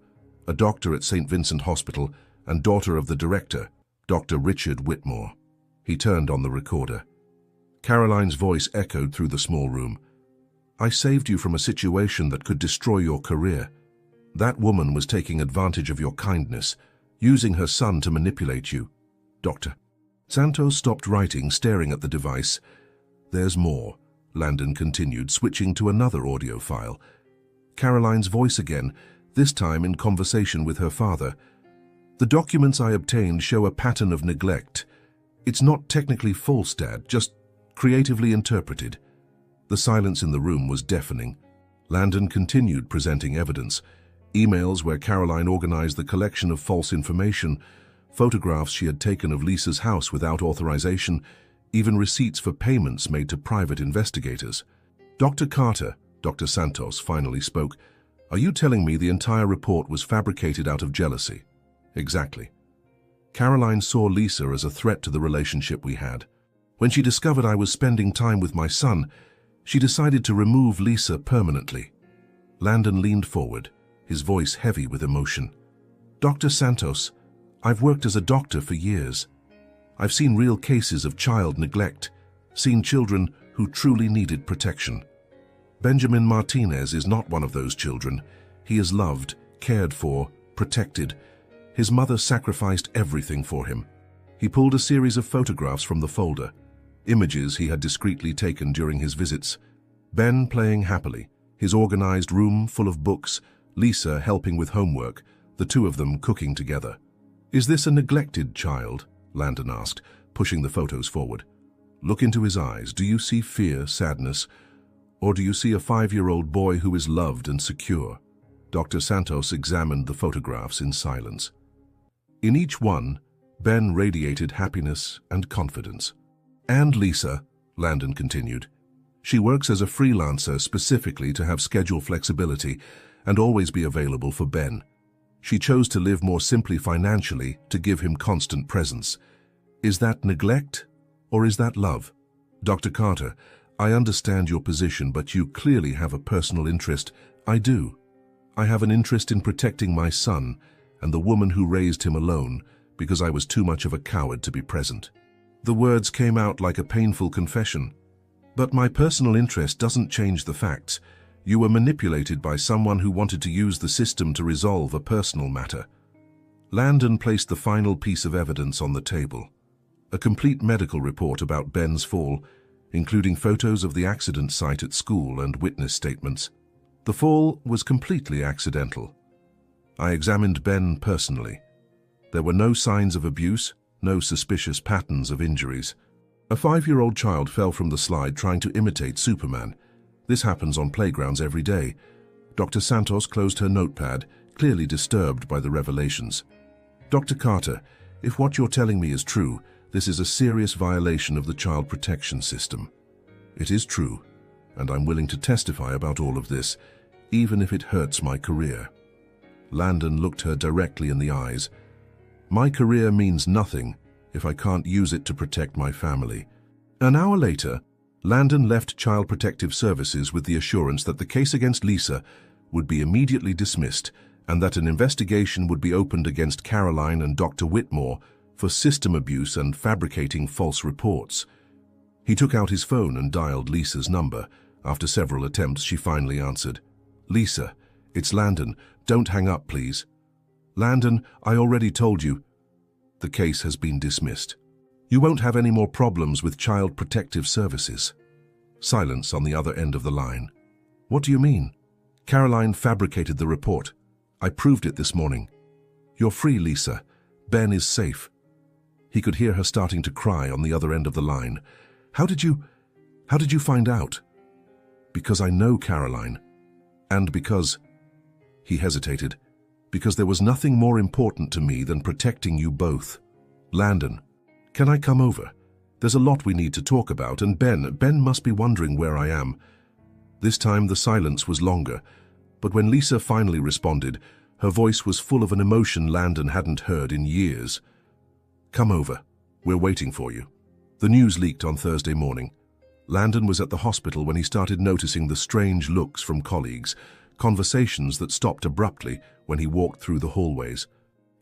a doctor at St. Vincent Hospital and daughter of the director, Dr. Richard Whitmore. He turned on the recorder. Caroline's voice echoed through the small room. I saved you from a situation that could destroy your career. That woman was taking advantage of your kindness, using her son to manipulate you. Doctor. Santos stopped writing, staring at the device. There's more, Landon continued, switching to another audio file. Caroline's voice again, this time in conversation with her father. The documents I obtained show a pattern of neglect. It's not technically false, Dad, just creatively interpreted. The silence in the room was deafening. Landon continued presenting evidence. Emails where Caroline organized the collection of false information, photographs she had taken of Lisa's house without authorization, even receipts for payments made to private investigators. Dr. Carter, Dr. Santos finally spoke. Are you telling me the entire report was fabricated out of jealousy? Exactly. Caroline saw Lisa as a threat to the relationship we had. When she discovered I was spending time with my son, she decided to remove Lisa permanently. Landon leaned forward, his voice heavy with emotion. Dr. Santos, I've worked as a doctor for years. I've seen real cases of child neglect, seen children who truly needed protection. Benjamin Martinez is not one of those children. He is loved, cared for, protected. His mother sacrificed everything for him. He pulled a series of photographs from the folder, images he had discreetly taken during his visits. Ben playing happily, his organized room full of books, Lisa helping with homework, the two of them cooking together. Is this a neglected child? Landon asked, pushing the photos forward. Look into his eyes. Do you see fear, sadness, or do you see a 5-year-old boy who is loved and secure? Dr. Santos examined the photographs in silence. In each one, Ben radiated happiness and confidence. And Lisa, Landon continued. She works as a freelancer specifically to have schedule flexibility and always be available for Ben. She chose to live more simply financially to give him constant presence. Is that neglect or is that love? Dr. Carter, I understand your position, but you clearly have a personal interest. I do. I have an interest in protecting my son and the woman who raised him alone because I was too much of a coward to be present. The words came out like a painful confession. But my personal interest doesn't change the facts. You were manipulated by someone who wanted to use the system to resolve a personal matter. Landon placed the final piece of evidence on the table. A complete medical report about Ben's fall, including photos of the accident site at school and witness statements. The fall was completely accidental. I examined Ben personally. There were no signs of abuse, no suspicious patterns of injuries. A 5-year-old child fell from the slide trying to imitate Superman. This happens on playgrounds every day. Dr. Santos closed her notepad, clearly disturbed by the revelations. Dr. Carter, if what you're telling me is true, this is a serious violation of the child protection system. It is true, and I'm willing to testify about all of this, even if it hurts my career. Landon looked her directly in the eyes. My career means nothing if I can't use it to protect my family. An hour later, Landon left Child Protective Services with the assurance that the case against Lisa would be immediately dismissed and that an investigation would be opened against Caroline and Dr. Whitmore for system abuse and fabricating false reports. He took out his phone and dialed Lisa's number. After several attempts, she finally answered. Lisa, it's Landon. Don't hang up, please. Landon, I already told you. The case has been dismissed. You won't have any more problems with Child Protective Services. Silence on the other end of the line. What do you mean? Caroline fabricated the report. I proved it this morning. You're free, Lisa. Ben is safe. He could hear her starting to cry on the other end of the line. How did you find out? Because I know Caroline. And because... He hesitated. Because there was nothing more important to me than protecting you both. Landon, can I come over? There's a lot we need to talk about, and Ben must be wondering where I am. This time the silence was longer, but when Lisa finally responded, her voice was full of an emotion Landon hadn't heard in years. Come over. We're waiting for you. The news leaked on Thursday morning. Landon was at the hospital when he started noticing the strange looks from colleagues, conversations that stopped abruptly when he walked through the hallways.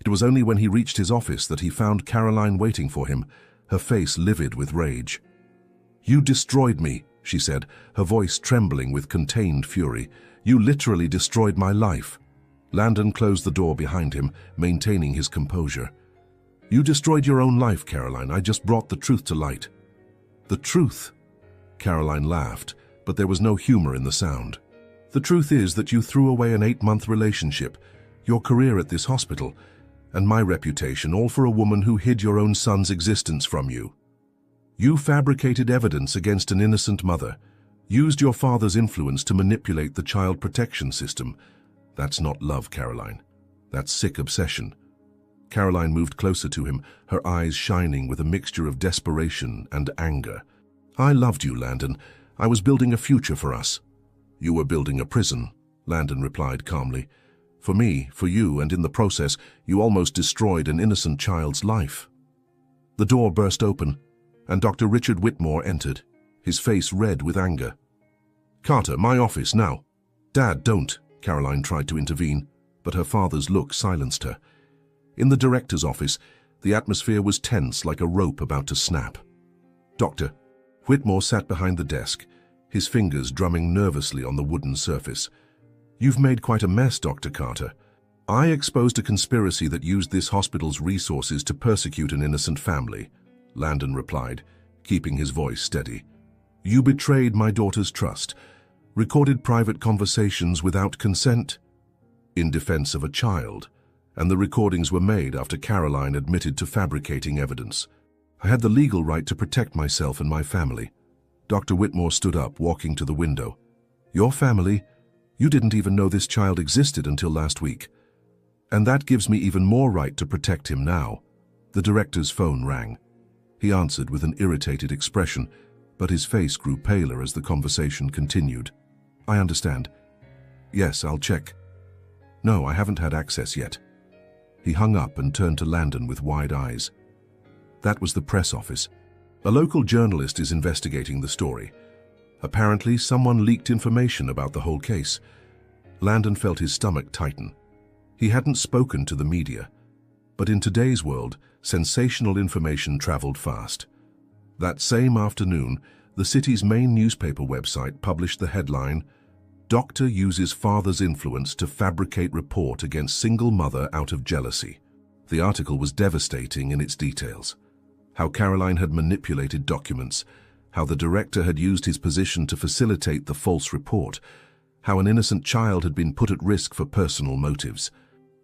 It was only when he reached his office that he found Caroline waiting for him, her face livid with rage. "You destroyed me," she said, her voice trembling with contained fury. "You literally destroyed my life." Landon closed the door behind him, maintaining his composure. "You destroyed your own life, Caroline. I just brought the truth to light." "The truth?" Caroline laughed, but there was no humor in the sound. "The truth is that you threw away an 8-month relationship, your career at this hospital, and my reputation, all for a woman who hid your own son's existence from you. You fabricated evidence against an innocent mother, used your father's influence to manipulate the child protection system. That's not love, Caroline. That's sick obsession." Caroline moved closer to him, her eyes shining with a mixture of desperation and anger. "I loved you, Landon. I was building a future for us." "You were building a prison," Landon replied calmly. "For me, for you, and in the process, you almost destroyed an innocent child's life." The door burst open, and Dr. Richard Whitmore entered, his face red with anger. "Carter, my office, now." "Dad, don't," Caroline tried to intervene, but her father's look silenced her. In the director's office, the atmosphere was tense like a rope about to snap. "Doctor." Whitmore sat behind the desk, his fingers drumming nervously on the wooden surface. "You've made quite a mess, Dr. Carter. I exposed a conspiracy that used this hospital's resources to persecute an innocent family," Landon replied, keeping his voice steady. "You betrayed my daughter's trust, recorded private conversations without consent, in defense of a child, and the recordings were made after Caroline admitted to fabricating evidence. I had the legal right to protect myself and my family." Dr. Whitmore stood up, walking to the window. "Your family? You didn't even know this child existed until last week. And that gives me even more right to protect him now." The director's phone rang. He answered with an irritated expression, but his face grew paler as the conversation continued. "I understand. Yes, I'll check. No, I haven't had access yet." He hung up and turned to Landon with wide eyes. That was the press office. A local journalist is investigating the story. Apparently, someone leaked information about the whole case. Landon felt his stomach tighten. He hadn't spoken to the media, but in today's world, sensational information traveled fast. That same afternoon, the city's main newspaper website published the headline, "Doctor uses father's influence to fabricate report against single mother out of jealousy." The article was devastating in its details. How Caroline had manipulated documents, how the director had used his position to facilitate the false report, how an innocent child had been put at risk for personal motives.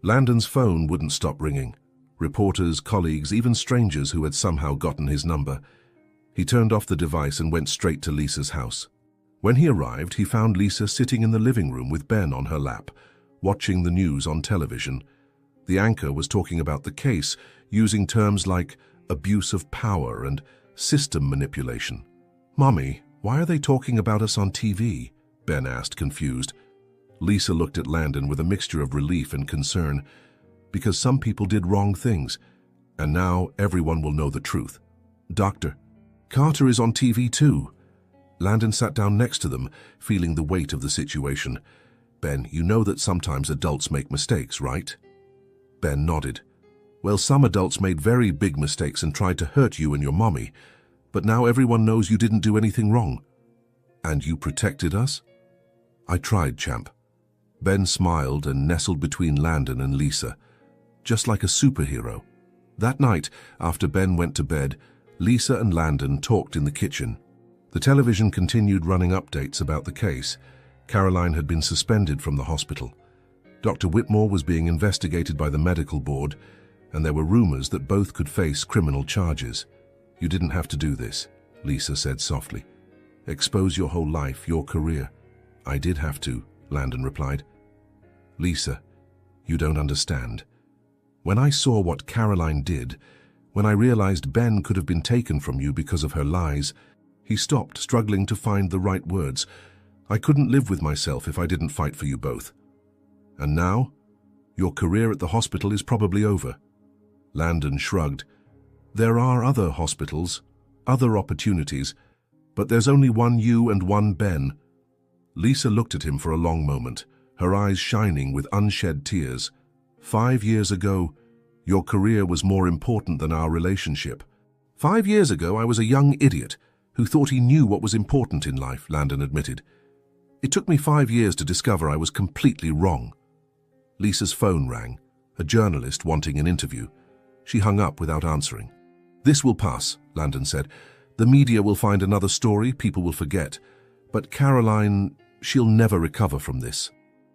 Landon's phone wouldn't stop ringing. Reporters, colleagues, even strangers who had somehow gotten his number. He turned off the device and went straight to Lisa's house. When he arrived, he found Lisa sitting in the living room with Ben on her lap, watching the news on television. The anchor was talking about the case, using terms like abuse of power and system manipulation. "Mommy, why are they talking about us on TV?" Ben asked, confused. Lisa looked at Landon with a mixture of relief and concern. "Because some people did wrong things, and now everyone will know the truth." "Doctor, Carter is on TV too." Landon sat down next to them, feeling the weight of the situation. "Ben, you know that sometimes adults make mistakes, right?" Ben nodded. "Well, some adults made very big mistakes and tried to hurt you and your mommy, but now everyone knows you didn't do anything wrong." "And you protected us?" "I tried, champ." Ben smiled and nestled between Landon and Lisa, just like a superhero. That night, after Ben went to bed, Lisa and Landon talked in the kitchen. The television continued running updates about the case. Caroline had been suspended from the hospital. Dr. Whitmore was being investigated by the medical board, and there were rumors that both could face criminal charges. "You didn't have to do this," Lisa said softly. "Expose your whole life, your career." "I did have to," Landon replied. "Lisa, you don't understand. When I saw what Caroline did, When I realized Ben could have been taken from you because of her lies, he stopped, struggling to find the right words. I couldn't live with myself if I didn't fight for you both. And now, your career at the hospital is probably over. Landon shrugged. There are other hospitals, other opportunities, but there's only one you and one Ben. Lisa looked at him for a long moment, her eyes shining with unshed tears. 5 years ago, your career was more important than our relationship. 5 years ago, I was a young idiot who thought he knew what was important in life, Landon admitted. It took me 5 years to discover I was completely wrong. Lisa's phone rang, a journalist wanting an interview. She hung up without answering. This will pass, Landon said. The media will find another story, people will forget. But Caroline, she'll never recover from this.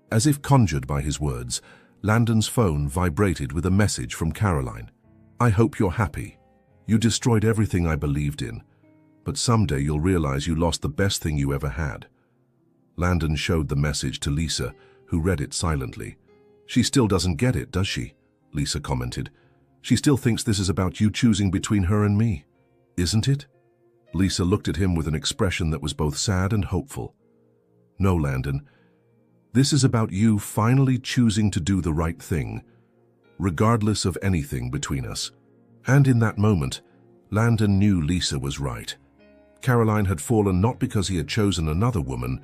As if conjured by his words, Landon's phone vibrated with a message from Caroline. I hope you're happy. You destroyed everything I believed in, but someday you'll realize you lost the best thing you ever had. Landon showed the message to Lisa, who read it silently. She still doesn't get it, does she? Lisa commented. She still thinks this is about you choosing between her and me. Isn't it? Lisa looked at him with an expression that was both sad and hopeful. No, Landon. This is about you finally choosing to do the right thing, regardless of anything between us. And in that moment, Landon knew Lisa was right. Caroline had fallen not because he had chosen another woman,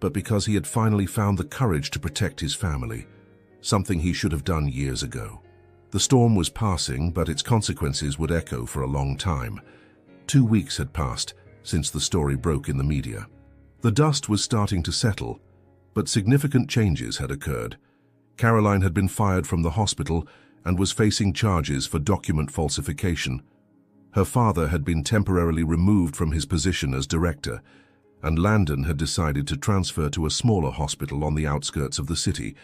but because he had finally found the courage to protect his family, something he should have done years ago. The storm was passing, but its consequences would echo for a long time. 2 weeks had passed since the story broke in the media. The dust was starting to settle, but significant changes had occurred. Caroline had been fired from the hospital and was facing charges for document falsification. Her father had been temporarily removed from his position as director, and Landon had decided to transfer to a smaller hospital on the outskirts of the city,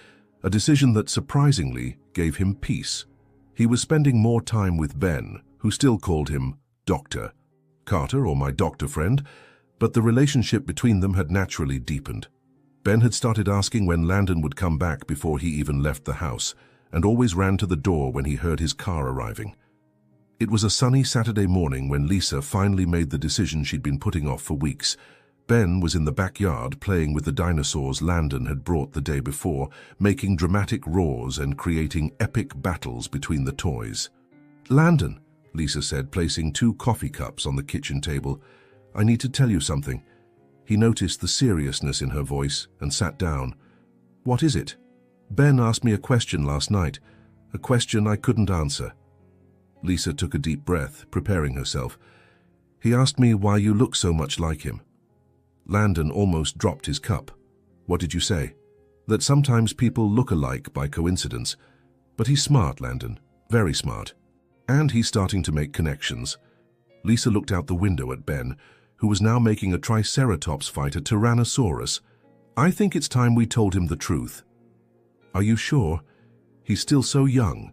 a decision that surprisingly gave him peace. He was spending more time with Ben, who still called him Dr. Carter, or my doctor friend, but the relationship between them had naturally deepened. Ben had started asking when Landon would come back before he even left the house, and always ran to the door when he heard his car arriving. It was a sunny Saturday morning when Lisa finally made the decision she'd been putting off for weeks. Ben was in the backyard playing with the dinosaurs Landon had brought the day before, making dramatic roars and creating epic battles between the toys. Landon, Lisa said, placing 2 coffee cups on the kitchen table, I need to tell you something. He noticed the seriousness in her voice and sat down. What is it? Ben asked me a question last night, a question I couldn't answer. Lisa took a deep breath, preparing herself. He asked me why you look so much like him. Landon almost dropped his cup. What did you say? That sometimes people look alike by coincidence. But he's smart, Landon. Very smart. And he's starting to make connections. Lisa looked out the window at Ben, who was now making a Triceratops fight a Tyrannosaurus. I think it's time we told him the truth. Are you sure? He's still so young.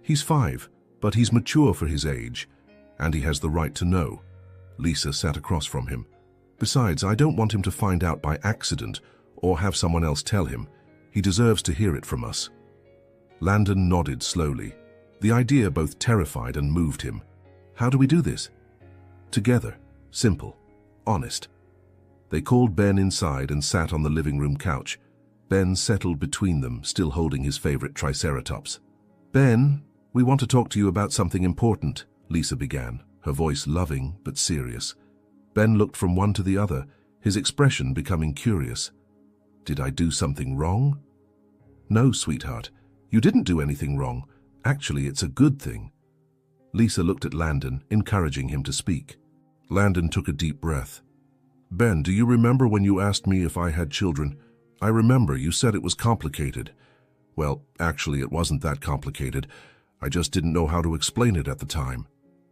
He's 5, but he's mature for his age, and he has the right to know. Lisa sat across from him. Besides, I don't want him to find out by accident or have someone else tell him. He deserves to hear it from us. Landon nodded slowly. The idea both terrified and moved him. How do we do this? Together. Simple. Honest. They called Ben inside and sat on the living room couch. Ben settled between them, still holding his favorite Triceratops. Ben, we want to talk to you about something important, Lisa began, her voice loving but serious. Ben looked from one to the other, his expression becoming curious. Did I do something wrong? No, sweetheart. You didn't do anything wrong. Actually, it's a good thing. Lisa looked at Landon, encouraging him to speak. Landon took a deep breath. Ben, do you remember when you asked me if I had children? I remember you said it was complicated. Well, actually, it wasn't that complicated. I just didn't know how to explain it at the time.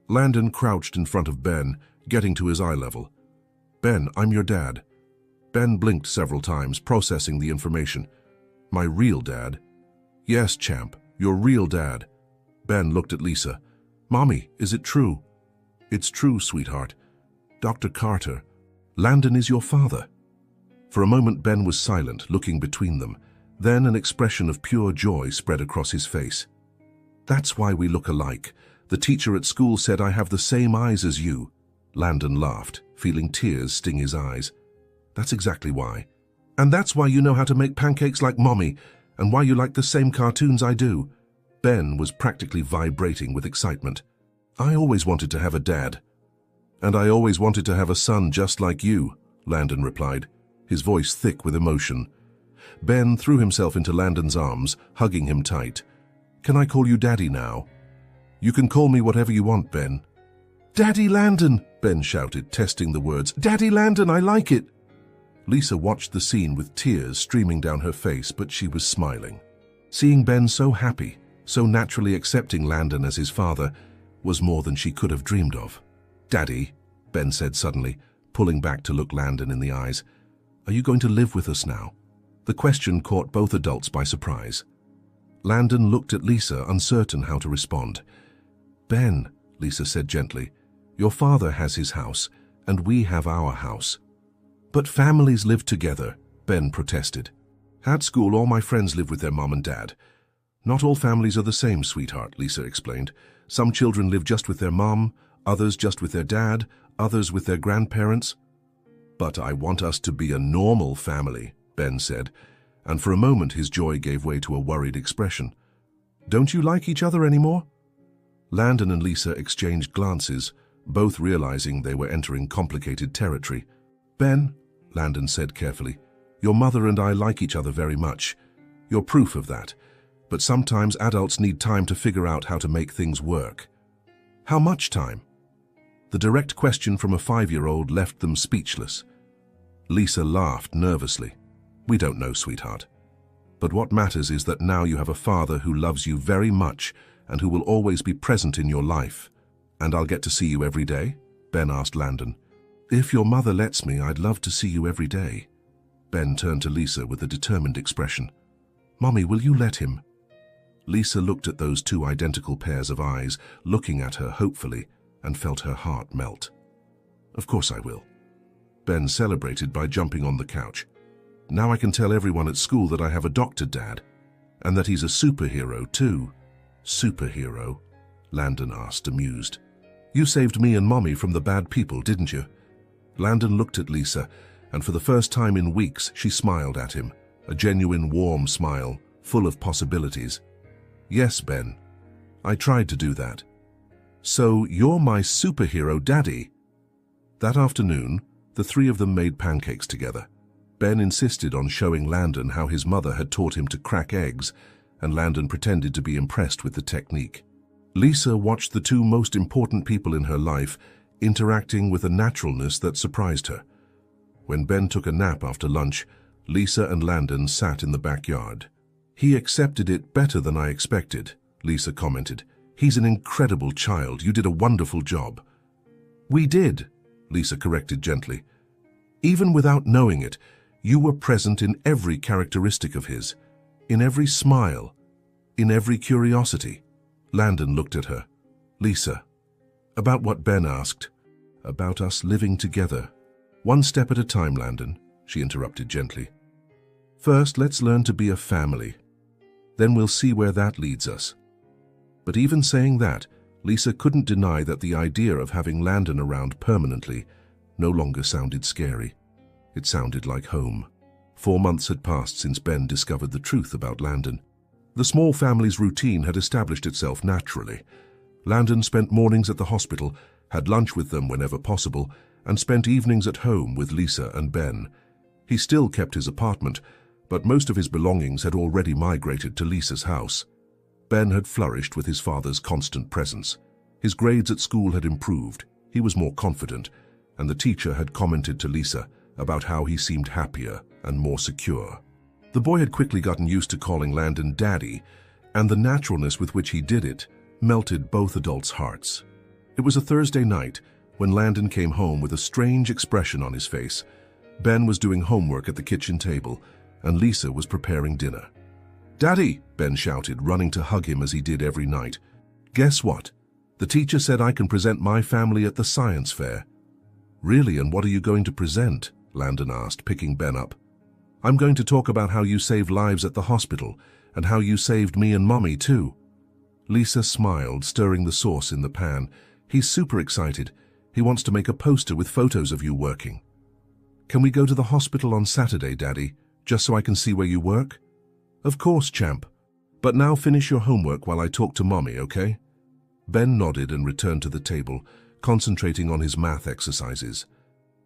Landon crouched in front of Ben, getting to his eye level. Ben, I'm your dad. Ben blinked several times, processing the information. My real dad? Yes, champ, your real dad. Ben looked at Lisa. Mommy, is it true? It's true, sweetheart. Dr. Carter, Landon is your father. For a moment, Ben was silent, looking between them. Then an expression of pure joy spread across his face. That's why we look alike. The teacher at school said I have the same eyes as you. Landon laughed, feeling tears sting his eyes. That's exactly why. And that's why you know how to make pancakes like Mommy, and why you like the same cartoons I do. Ben was practically vibrating with excitement. I always wanted to have a dad. And I always wanted to have a son just like you, Landon replied, his voice thick with emotion. Ben threw himself into Landon's arms, hugging him tight. Can I call you Daddy now? You can call me whatever you want, Ben. Daddy Landon, Ben shouted, testing the words. Daddy Landon, I like it. Lisa watched the scene with tears streaming down her face, but she was smiling. Seeing Ben so happy, so naturally accepting Landon as his father, was more than she could have dreamed of. Daddy, Ben said suddenly, pulling back to look Landon in the eyes, are you going to live with us now? The question caught both adults by surprise. Landon looked at Lisa, uncertain how to respond. Ben, Lisa said gently, your father has his house, and we have our house. But families live together, Ben protested. At school, all my friends live with their mom and dad. Not all families are the same, sweetheart, Lisa explained. Some children live just with their mom, others just with their dad, others with their grandparents. But I want us to be a normal family, Ben said, and for a moment his joy gave way to a worried expression. Don't you like each other anymore? Landon and Lisa exchanged glances, both realizing they were entering complicated territory. Ben, Landon said carefully, your mother and I like each other very much. You're proof of that. But sometimes adults need time to figure out how to make things work. How much time? The direct question from a 5-year-old left them speechless. Lisa laughed nervously. We don't know, sweetheart. But what matters is that now you have a father who loves you very much and who will always be present in your life. And I'll get to see you every day? Ben asked Landon. If your mother lets me, I'd love to see you every day. Ben turned to Lisa with a determined expression. Mommy, will you let him? Lisa looked at those two identical pairs of eyes, looking at her hopefully, and felt her heart melt. Of course I will. Ben celebrated by jumping on the couch. Now I can tell everyone at school that I have adopted Dad, and that he's a superhero too. Superhero? Landon asked, amused. You saved me and Mommy from the bad people, didn't you? Landon looked at Lisa, and for the first time in weeks she smiled at him, a genuine warm smile, full of possibilities. Yes, Ben. I tried to do that. So you're my superhero daddy? That afternoon, the three of them made pancakes together. Ben insisted on showing Landon how his mother had taught him to crack eggs, and Landon pretended to be impressed with the technique. Lisa watched the two most important people in her life interacting with a naturalness that surprised her. When Ben took a nap after lunch, Lisa and Landon sat in the backyard. He accepted it better than I expected, Lisa commented. He's an incredible child. You did a wonderful job. We did, Lisa corrected gently. Even without knowing it, you were present in every characteristic of his, in every smile, in every curiosity. Landon looked at her. Lisa. About what Ben asked. About us living together. One step at a time, Landon, she interrupted gently. First, let's learn to be a family. Then we'll see where that leads us. But even saying that, Lisa couldn't deny that the idea of having Landon around permanently no longer sounded scary. It sounded like home. 4 months had passed since Ben discovered the truth about Landon. The small family's routine had established itself naturally. Landon spent mornings at the hospital, had lunch with them whenever possible, and spent evenings at home with Lisa and Ben. He still kept his apartment, but most of his belongings had already migrated to Lisa's house. Ben had flourished with his father's constant presence. His grades at school had improved, he was more confident, and the teacher had commented to Lisa about how he seemed happier and more secure. The boy had quickly gotten used to calling Landon Daddy, and the naturalness with which he did it melted both adults' hearts. It was a Thursday night when Landon came home with a strange expression on his face. Ben was doing homework at the kitchen table, and Lisa was preparing dinner. Daddy, Ben shouted, running to hug him as he did every night. Guess what? The teacher said I can present my family at the science fair. Really, and what are you going to present? Landon asked, picking Ben up. I'm going to talk about how you saved lives at the hospital and how you saved me and Mommy too. Lisa smiled, stirring the sauce in the pan. He's super excited. He wants to make a poster with photos of you working. Can we go to the hospital on Saturday, Daddy, just so I can see where you work? Of course, champ. But now finish your homework while I talk to Mommy, okay? Ben nodded and returned to the table, concentrating on his math exercises.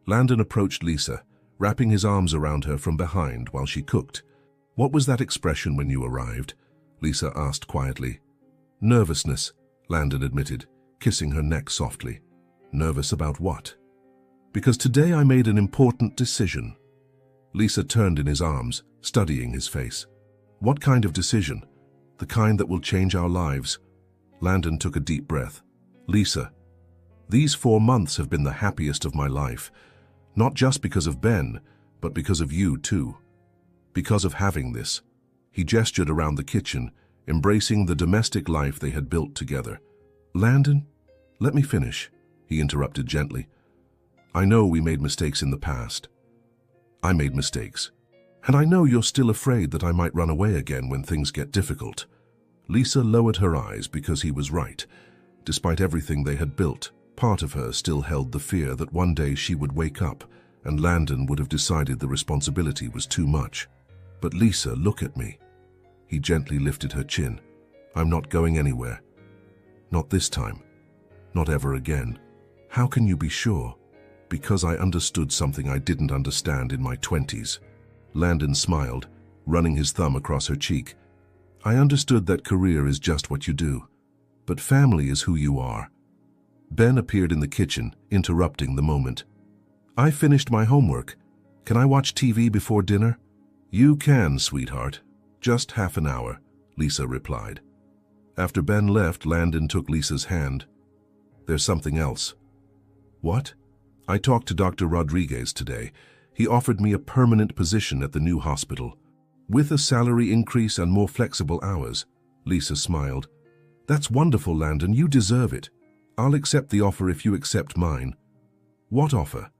Landon approached Lisa, wrapping his arms around her from behind while she cooked. What was that expression when you arrived? Lisa asked quietly. Nervousness, Landon admitted, kissing her neck softly. Nervous about what? Because today I made an important decision. Lisa turned in his arms, studying his face. What kind of decision? The kind that will change our lives. Landon took a deep breath. Lisa, these 4 months have been the happiest of my life. Not just because of Ben, but because of you too. Because of having this. He gestured around the kitchen, embracing the domestic life they had built together. Landon, let me finish, he interrupted gently. I know we made mistakes in the past. I made mistakes. And I know you're still afraid that I might run away again when things get difficult. Lisa lowered her eyes because he was right. Despite everything they had built, part of her still held the fear that one day she would wake up and Landon would have decided the responsibility was too much. But Lisa, look at me. He gently lifted her chin. I'm not going anywhere. Not this time. Not ever again. How can you be sure? Because I understood something I didn't understand in my 20s. Landon smiled, running his thumb across her cheek. I understood that career is just what you do, but family is who you are. Ben appeared in the kitchen, interrupting the moment. I finished my homework. Can I watch TV before dinner? You can, sweetheart. Just half an hour, Lisa replied. After Ben left, Landon took Lisa's hand. There's something else. What? I talked to Dr. Rodriguez today. He offered me a permanent position at the new hospital, with a salary increase and more flexible hours. Lisa smiled. That's wonderful, Landon. You deserve it. I'll accept the offer if you accept mine. What offer?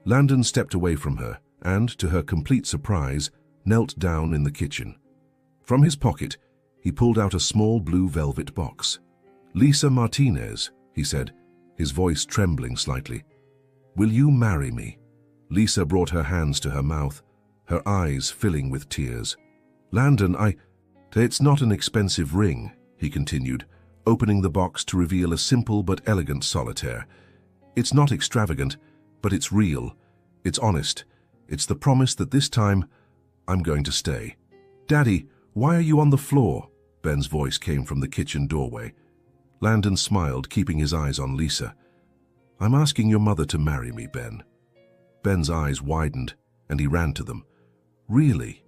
Landon stepped away from her and, to her complete surprise, knelt down in the kitchen. From his pocket, he pulled out a small blue velvet box. Lisa Martinez, he said, his voice trembling slightly. Will you marry me? Lisa brought her hands to her mouth, her eyes filling with tears. Landon, it's not an expensive ring, he continued, opening the box to reveal a simple but elegant solitaire. It's not extravagant, but it's real. It's honest. It's the promise that this time, I'm going to stay. Daddy, why are you on the floor? Ben's voice came from the kitchen doorway. Landon smiled, keeping his eyes on Lisa. I'm asking your mother to marry me, Ben. Ben's eyes widened, and he ran to them. Really?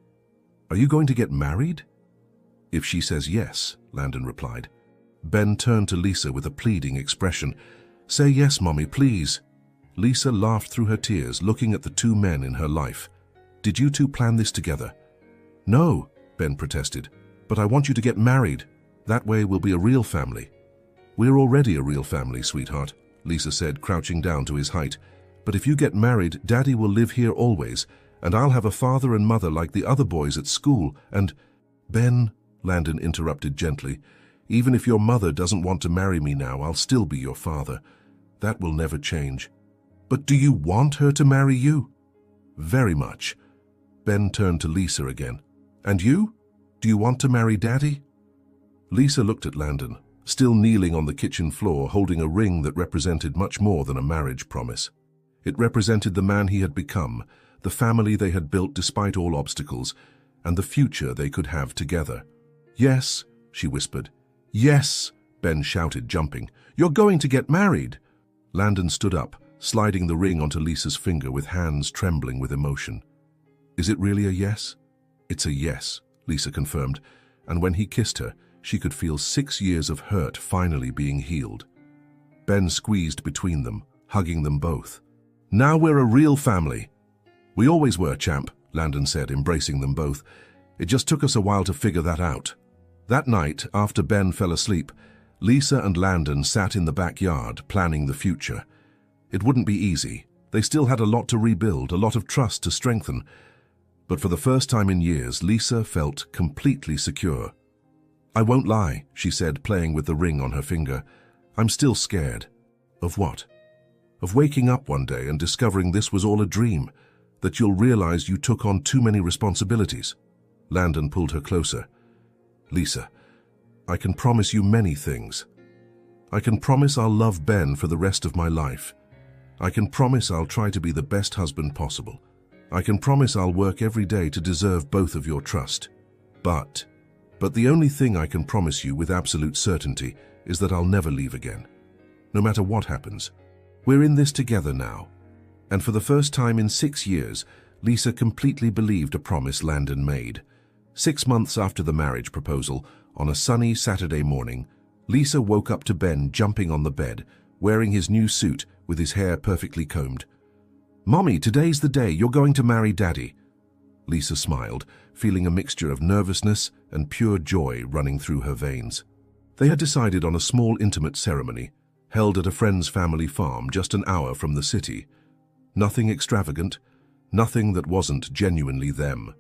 Are you going to get married? If she says yes, Landon replied. Ben turned to Lisa with a pleading expression. Say yes, Mommy, please. Lisa laughed through her tears, looking at the 2 men in her life. Did you two plan this together? No, Ben protested, but I want you to get married. That way we'll be a real family. We're already a real family, sweetheart, Lisa said, crouching down to his height. But if you get married, Daddy will live here always, and I'll have a father and mother like the other boys at school, and... Ben, Landon interrupted gently, even if your mother doesn't want to marry me now, I'll still be your father. That will never change. But do you want her to marry you? Very much. Ben turned to Lisa again. And you? Do you want to marry Daddy? Lisa looked at Landon, still kneeling on the kitchen floor, holding a ring that represented much more than a marriage promise. It represented the man he had become, the family they had built despite all obstacles, and the future they could have together. Yes, she whispered. Yes, Ben shouted, jumping. You're going to get married. Landon stood up, sliding the ring onto Lisa's finger with hands trembling with emotion. Is it really a yes? It's a yes, Lisa confirmed, and when he kissed her, she could feel 6 years of hurt finally being healed. Ben squeezed between them, hugging them both. Now we're a real family. We always were, champ, Landon said, embracing them both. It just took us a while to figure that out. That night, after Ben fell asleep, Lisa and Landon sat in the backyard, planning the future. It wouldn't be easy. They still had a lot to rebuild, a lot of trust to strengthen. But for the first time in years, Lisa felt completely secure. "I won't lie," she said, playing with the ring on her finger. "I'm still scared." "Of what?" "Of waking up one day and discovering this was all a dream, that you'll realize you took on too many responsibilities." Landon pulled her closer. "Lisa, I can promise you many things. I can promise I'll love Ben for the rest of my life. I can promise I'll try to be the best husband possible. I can promise I'll work every day to deserve both of your trust. But the only thing I can promise you with absolute certainty is that I'll never leave again. No matter what happens. We're in this together now." And for the first time in 6 years, Lisa completely believed a promise Landon made. 6 months after the marriage proposal, on a sunny Saturday morning, Lisa woke up to Ben jumping on the bed, wearing his new suit with his hair perfectly combed. "Mommy, today's the day you're going to marry Daddy." Lisa smiled, feeling a mixture of nervousness and pure joy running through her veins. They had decided on a small intimate ceremony, held at a friend's family farm just an hour from the city. Nothing extravagant, nothing that wasn't genuinely them.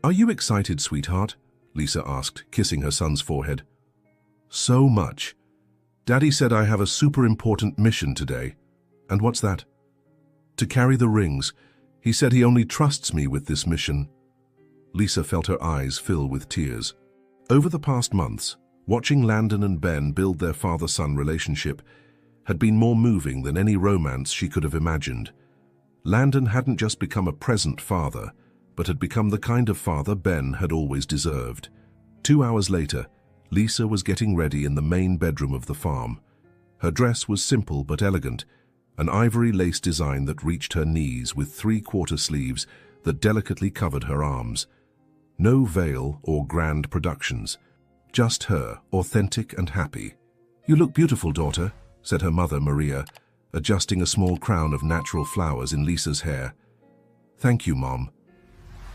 "Are you excited, sweetheart?" Lisa asked, kissing her son's forehead. "So much. Daddy said I have a super important mission today." "And what's that?" "To carry the rings. He said he only trusts me with this mission." Lisa felt her eyes fill with tears. Over the past months, watching Landon and Ben build their father-son relationship had been more moving than any romance she could have imagined. Landon hadn't just become a present father, but had become the kind of father Ben had always deserved. 2 hours later, Lisa was getting ready in the main bedroom of the farm. Her dress was simple but elegant, an ivory lace design that reached her knees with 3/4 sleeves that delicately covered her arms. No veil or grand productions, just her, authentic and happy. "You look beautiful, daughter," said her mother, Maria, adjusting a small crown of natural flowers in Lisa's hair. "Thank you, Mom,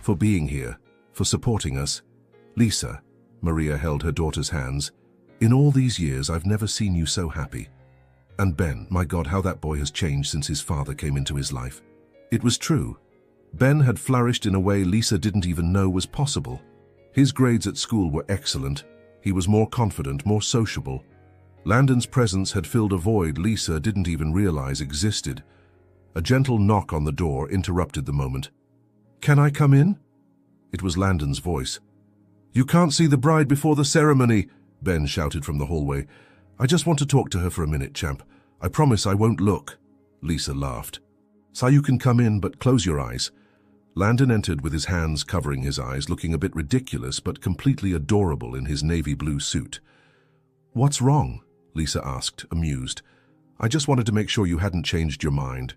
for being here, for supporting us." "Lisa," Maria held her daughter's hands, "in all these years I've never seen you so happy. And Ben, my God, how that boy has changed since his father came into his life." It was true. Ben had flourished in a way Lisa didn't even know was possible. His grades at school were excellent. He was more confident, more sociable. Landon's presence had filled a void Lisa didn't even realize existed. A gentle knock on the door interrupted the moment. "Can I come in?" It was Landon's voice. "You can't see the bride before the ceremony," Ben shouted from the hallway. "I just want to talk to her for a minute, champ. I promise I won't look." Lisa laughed. "So you can come in, but close your eyes." Landon entered with his hands covering his eyes, looking a bit ridiculous but completely adorable in his navy blue suit. "What's wrong?" Lisa asked, amused. "I just wanted to make sure you hadn't changed your mind."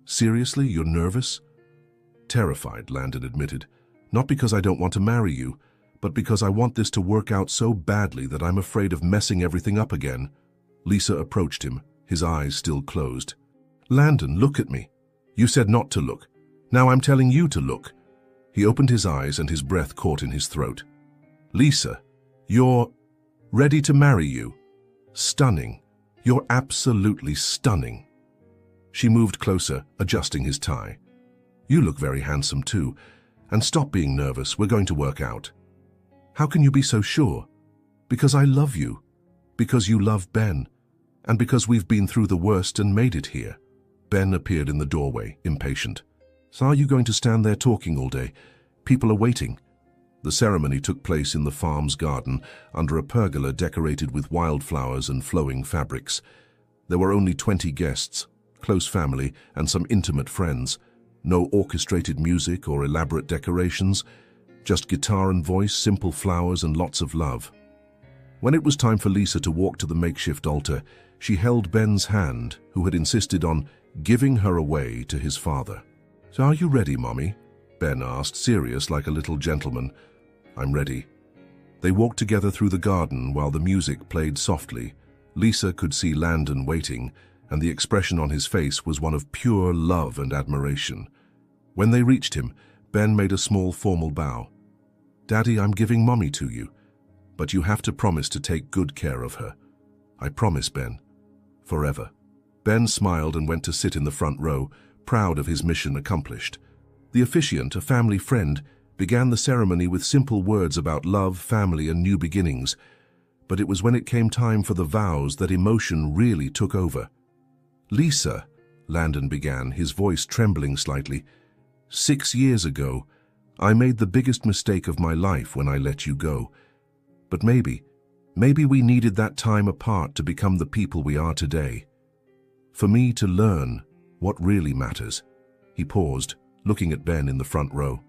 "Seriously, you're nervous?" "Terrified," Landon admitted. "Not because I don't want to marry you, but because I want this to work out so badly that I'm afraid of messing everything up again." Lisa approached him, his eyes still closed. "Landon, look at me. You said not to look. Now I'm telling you to look." He opened his eyes and his breath caught in his throat. "Lisa, you're ready to marry you. Stunning. You're absolutely stunning." She moved closer, adjusting his tie. "You look very handsome too. And stop being nervous, we're going to work out." "How can you be so sure?" "Because I love you. Because you love Ben. And because we've been through the worst and made it here." Ben appeared in the doorway, impatient. "So are you going to stand there talking all day? People are waiting." The ceremony took place in the farm's garden, under a pergola decorated with wildflowers and flowing fabrics. There were only 20 guests, close family and some intimate friends. No orchestrated music or elaborate decorations, just guitar and voice, simple flowers and lots of love. When it was time for Lisa to walk to the makeshift altar, she held Ben's hand, who had insisted on giving her away to his father. "So are you ready, Mommy?" Ben asked, serious like a little gentleman. "I'm ready." They walked together through the garden while the music played softly. Lisa could see Landon waiting, and the expression on his face was one of pure love and admiration. When they reached him, Ben made a small formal bow. "Daddy, I'm giving Mommy to you, but you have to promise to take good care of her." "I promise, Ben. Forever." Ben smiled and went to sit in the front row, proud of his mission accomplished. The officiant, a family friend, began the ceremony with simple words about love, family, and new beginnings. but it was when it came time for the vows that emotion really took over. "Lisa," Landon began, his voice trembling slightly, "6 years ago, I made the biggest mistake of my life when I let you go. But maybe we needed that time apart to become the people we are today. For me to learn what really matters." He paused, looking at Ben in the front row.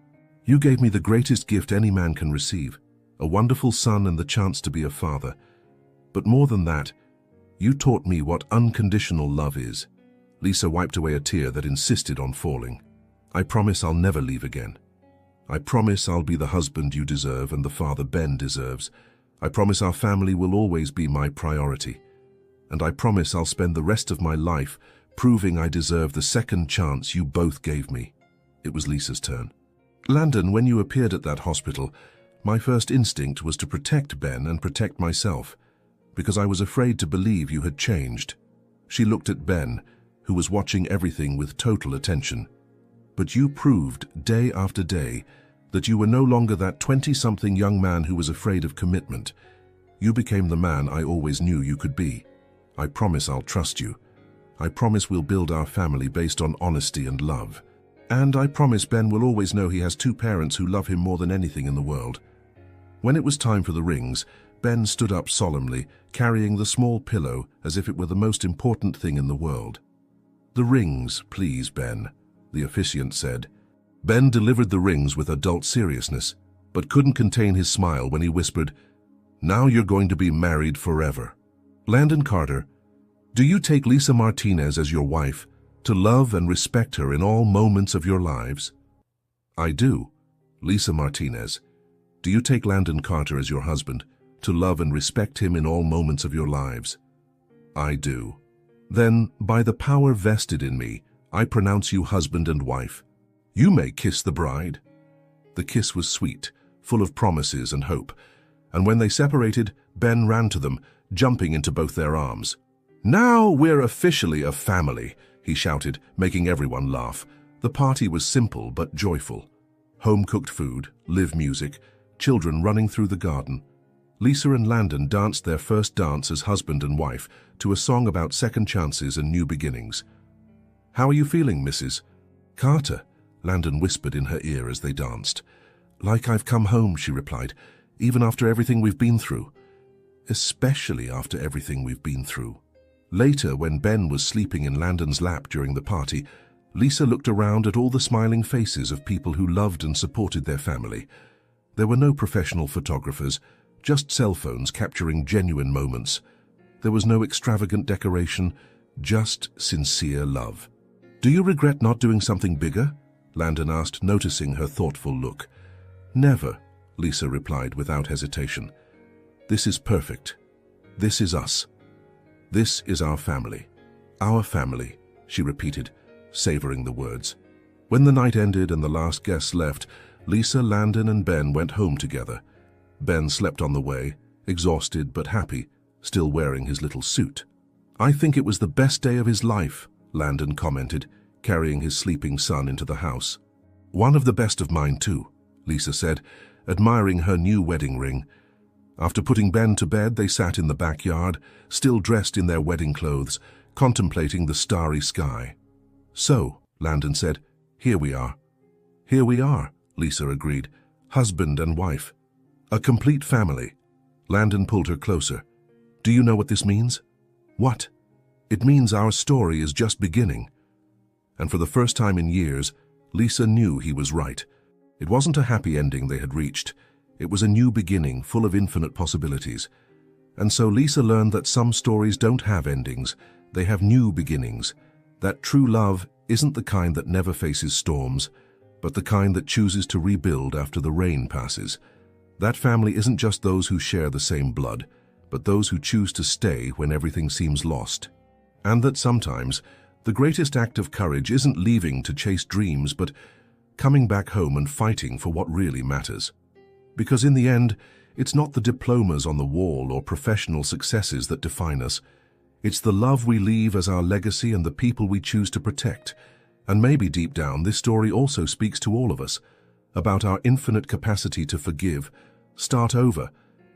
"You gave me the greatest gift any man can receive, a wonderful son and the chance to be a father. But more than that, you taught me what unconditional love is." Lisa wiped away a tear that insisted on falling. "I promise I'll never leave again. I promise I'll be the husband you deserve and the father Ben deserves. I promise our family will always be my priority. And I promise I'll spend the rest of my life proving I deserve the second chance you both gave me." It was Lisa's turn. "Landon, when you appeared at that hospital, my first instinct was to protect Ben and protect myself, because I was afraid to believe you had changed." She looked at Ben, who was watching everything with total attention. "But you proved, day after day, that you were no longer that 20-something young man who was afraid of commitment. You became the man I always knew you could be. I promise I'll trust you. I promise we'll build our family based on honesty and love. And I promise Ben will always know he has 2 parents who love him more than anything in the world." When it was time for the rings, Ben stood up solemnly, carrying the small pillow as if it were the most important thing in the world. "The rings, please, Ben," the officiant said. Ben delivered the rings with adult seriousness, but couldn't contain his smile when he whispered, "Now you're going to be married forever. Landon Carter, do you take Lisa Martinez as your wife, to love and respect her in all moments of your lives?" "I do." "Lisa Martinez, do you take Landon Carter as your husband, to love and respect him in all moments of your lives?" "I do." "Then, by the power vested in me, I pronounce you husband and wife. You may kiss the bride." The kiss was sweet, full of promises and hope, and when they separated, Ben ran to them, jumping into both their arms. "Now we're officially a family," he shouted, making everyone laugh. The party was simple but joyful. Home-cooked food, live music, children running through the garden. Lisa and Landon danced their first dance as husband and wife to a song about second chances and new beginnings. "How are you feeling, Mrs. Carter?" Landon whispered in her ear as they danced. "Like I've come home," she replied, "even after everything we've been through." "Especially after everything we've been through." Later, when Ben was sleeping in Landon's lap during the party, Lisa looked around at all the smiling faces of people who loved and supported their family. There were no professional photographers, just cell phones capturing genuine moments. There was no extravagant decoration, just sincere love. "Do you regret not doing something bigger?" Landon asked, noticing her thoughtful look. "Never," Lisa replied without hesitation. "This is perfect. This is us. This is our family. Our family," she repeated, savoring the words. When the night ended and the last guests left, Lisa, Landon, and Ben went home together. Ben slept on the way, exhausted but happy, still wearing his little suit. "I think it was the best day of his life," Landon commented, carrying his sleeping son into the house. "One of the best of mine too," Lisa said, admiring her new wedding ring. After putting Ben to bed, they sat in the backyard, still dressed in their wedding clothes, contemplating the starry sky. "So," Landon said, "here we are." "Here we are," Lisa agreed, "husband and wife. A complete family." Landon pulled her closer. "Do you know what this means?" "What?" "It means our story is just beginning." And for the first time in years, Lisa knew he was right. It wasn't a happy ending they had reached. It was a new beginning, full of infinite possibilities. And so Lisa learned that some stories don't have endings, they have new beginnings. That true love isn't the kind that never faces storms, but the kind that chooses to rebuild after the rain passes. That family isn't just those who share the same blood, but those who choose to stay when everything seems lost. And that sometimes, the greatest act of courage isn't leaving to chase dreams, but coming back home and fighting for what really matters. Because in the end, it's not the diplomas on the wall or professional successes that define us. It's the love we leave as our legacy and the people we choose to protect. And maybe deep down, this story also speaks to all of us, about our infinite capacity to forgive, start over,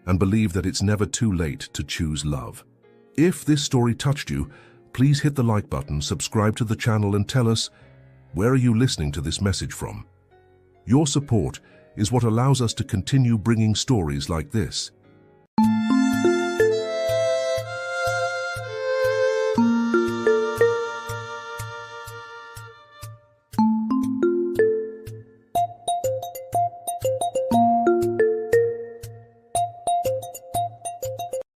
and believe that it's never too late to choose love. If this story touched you, please hit the like button, subscribe to the channel, and tell us, where are you listening to this message from? Your support is what allows us to continue bringing stories like this.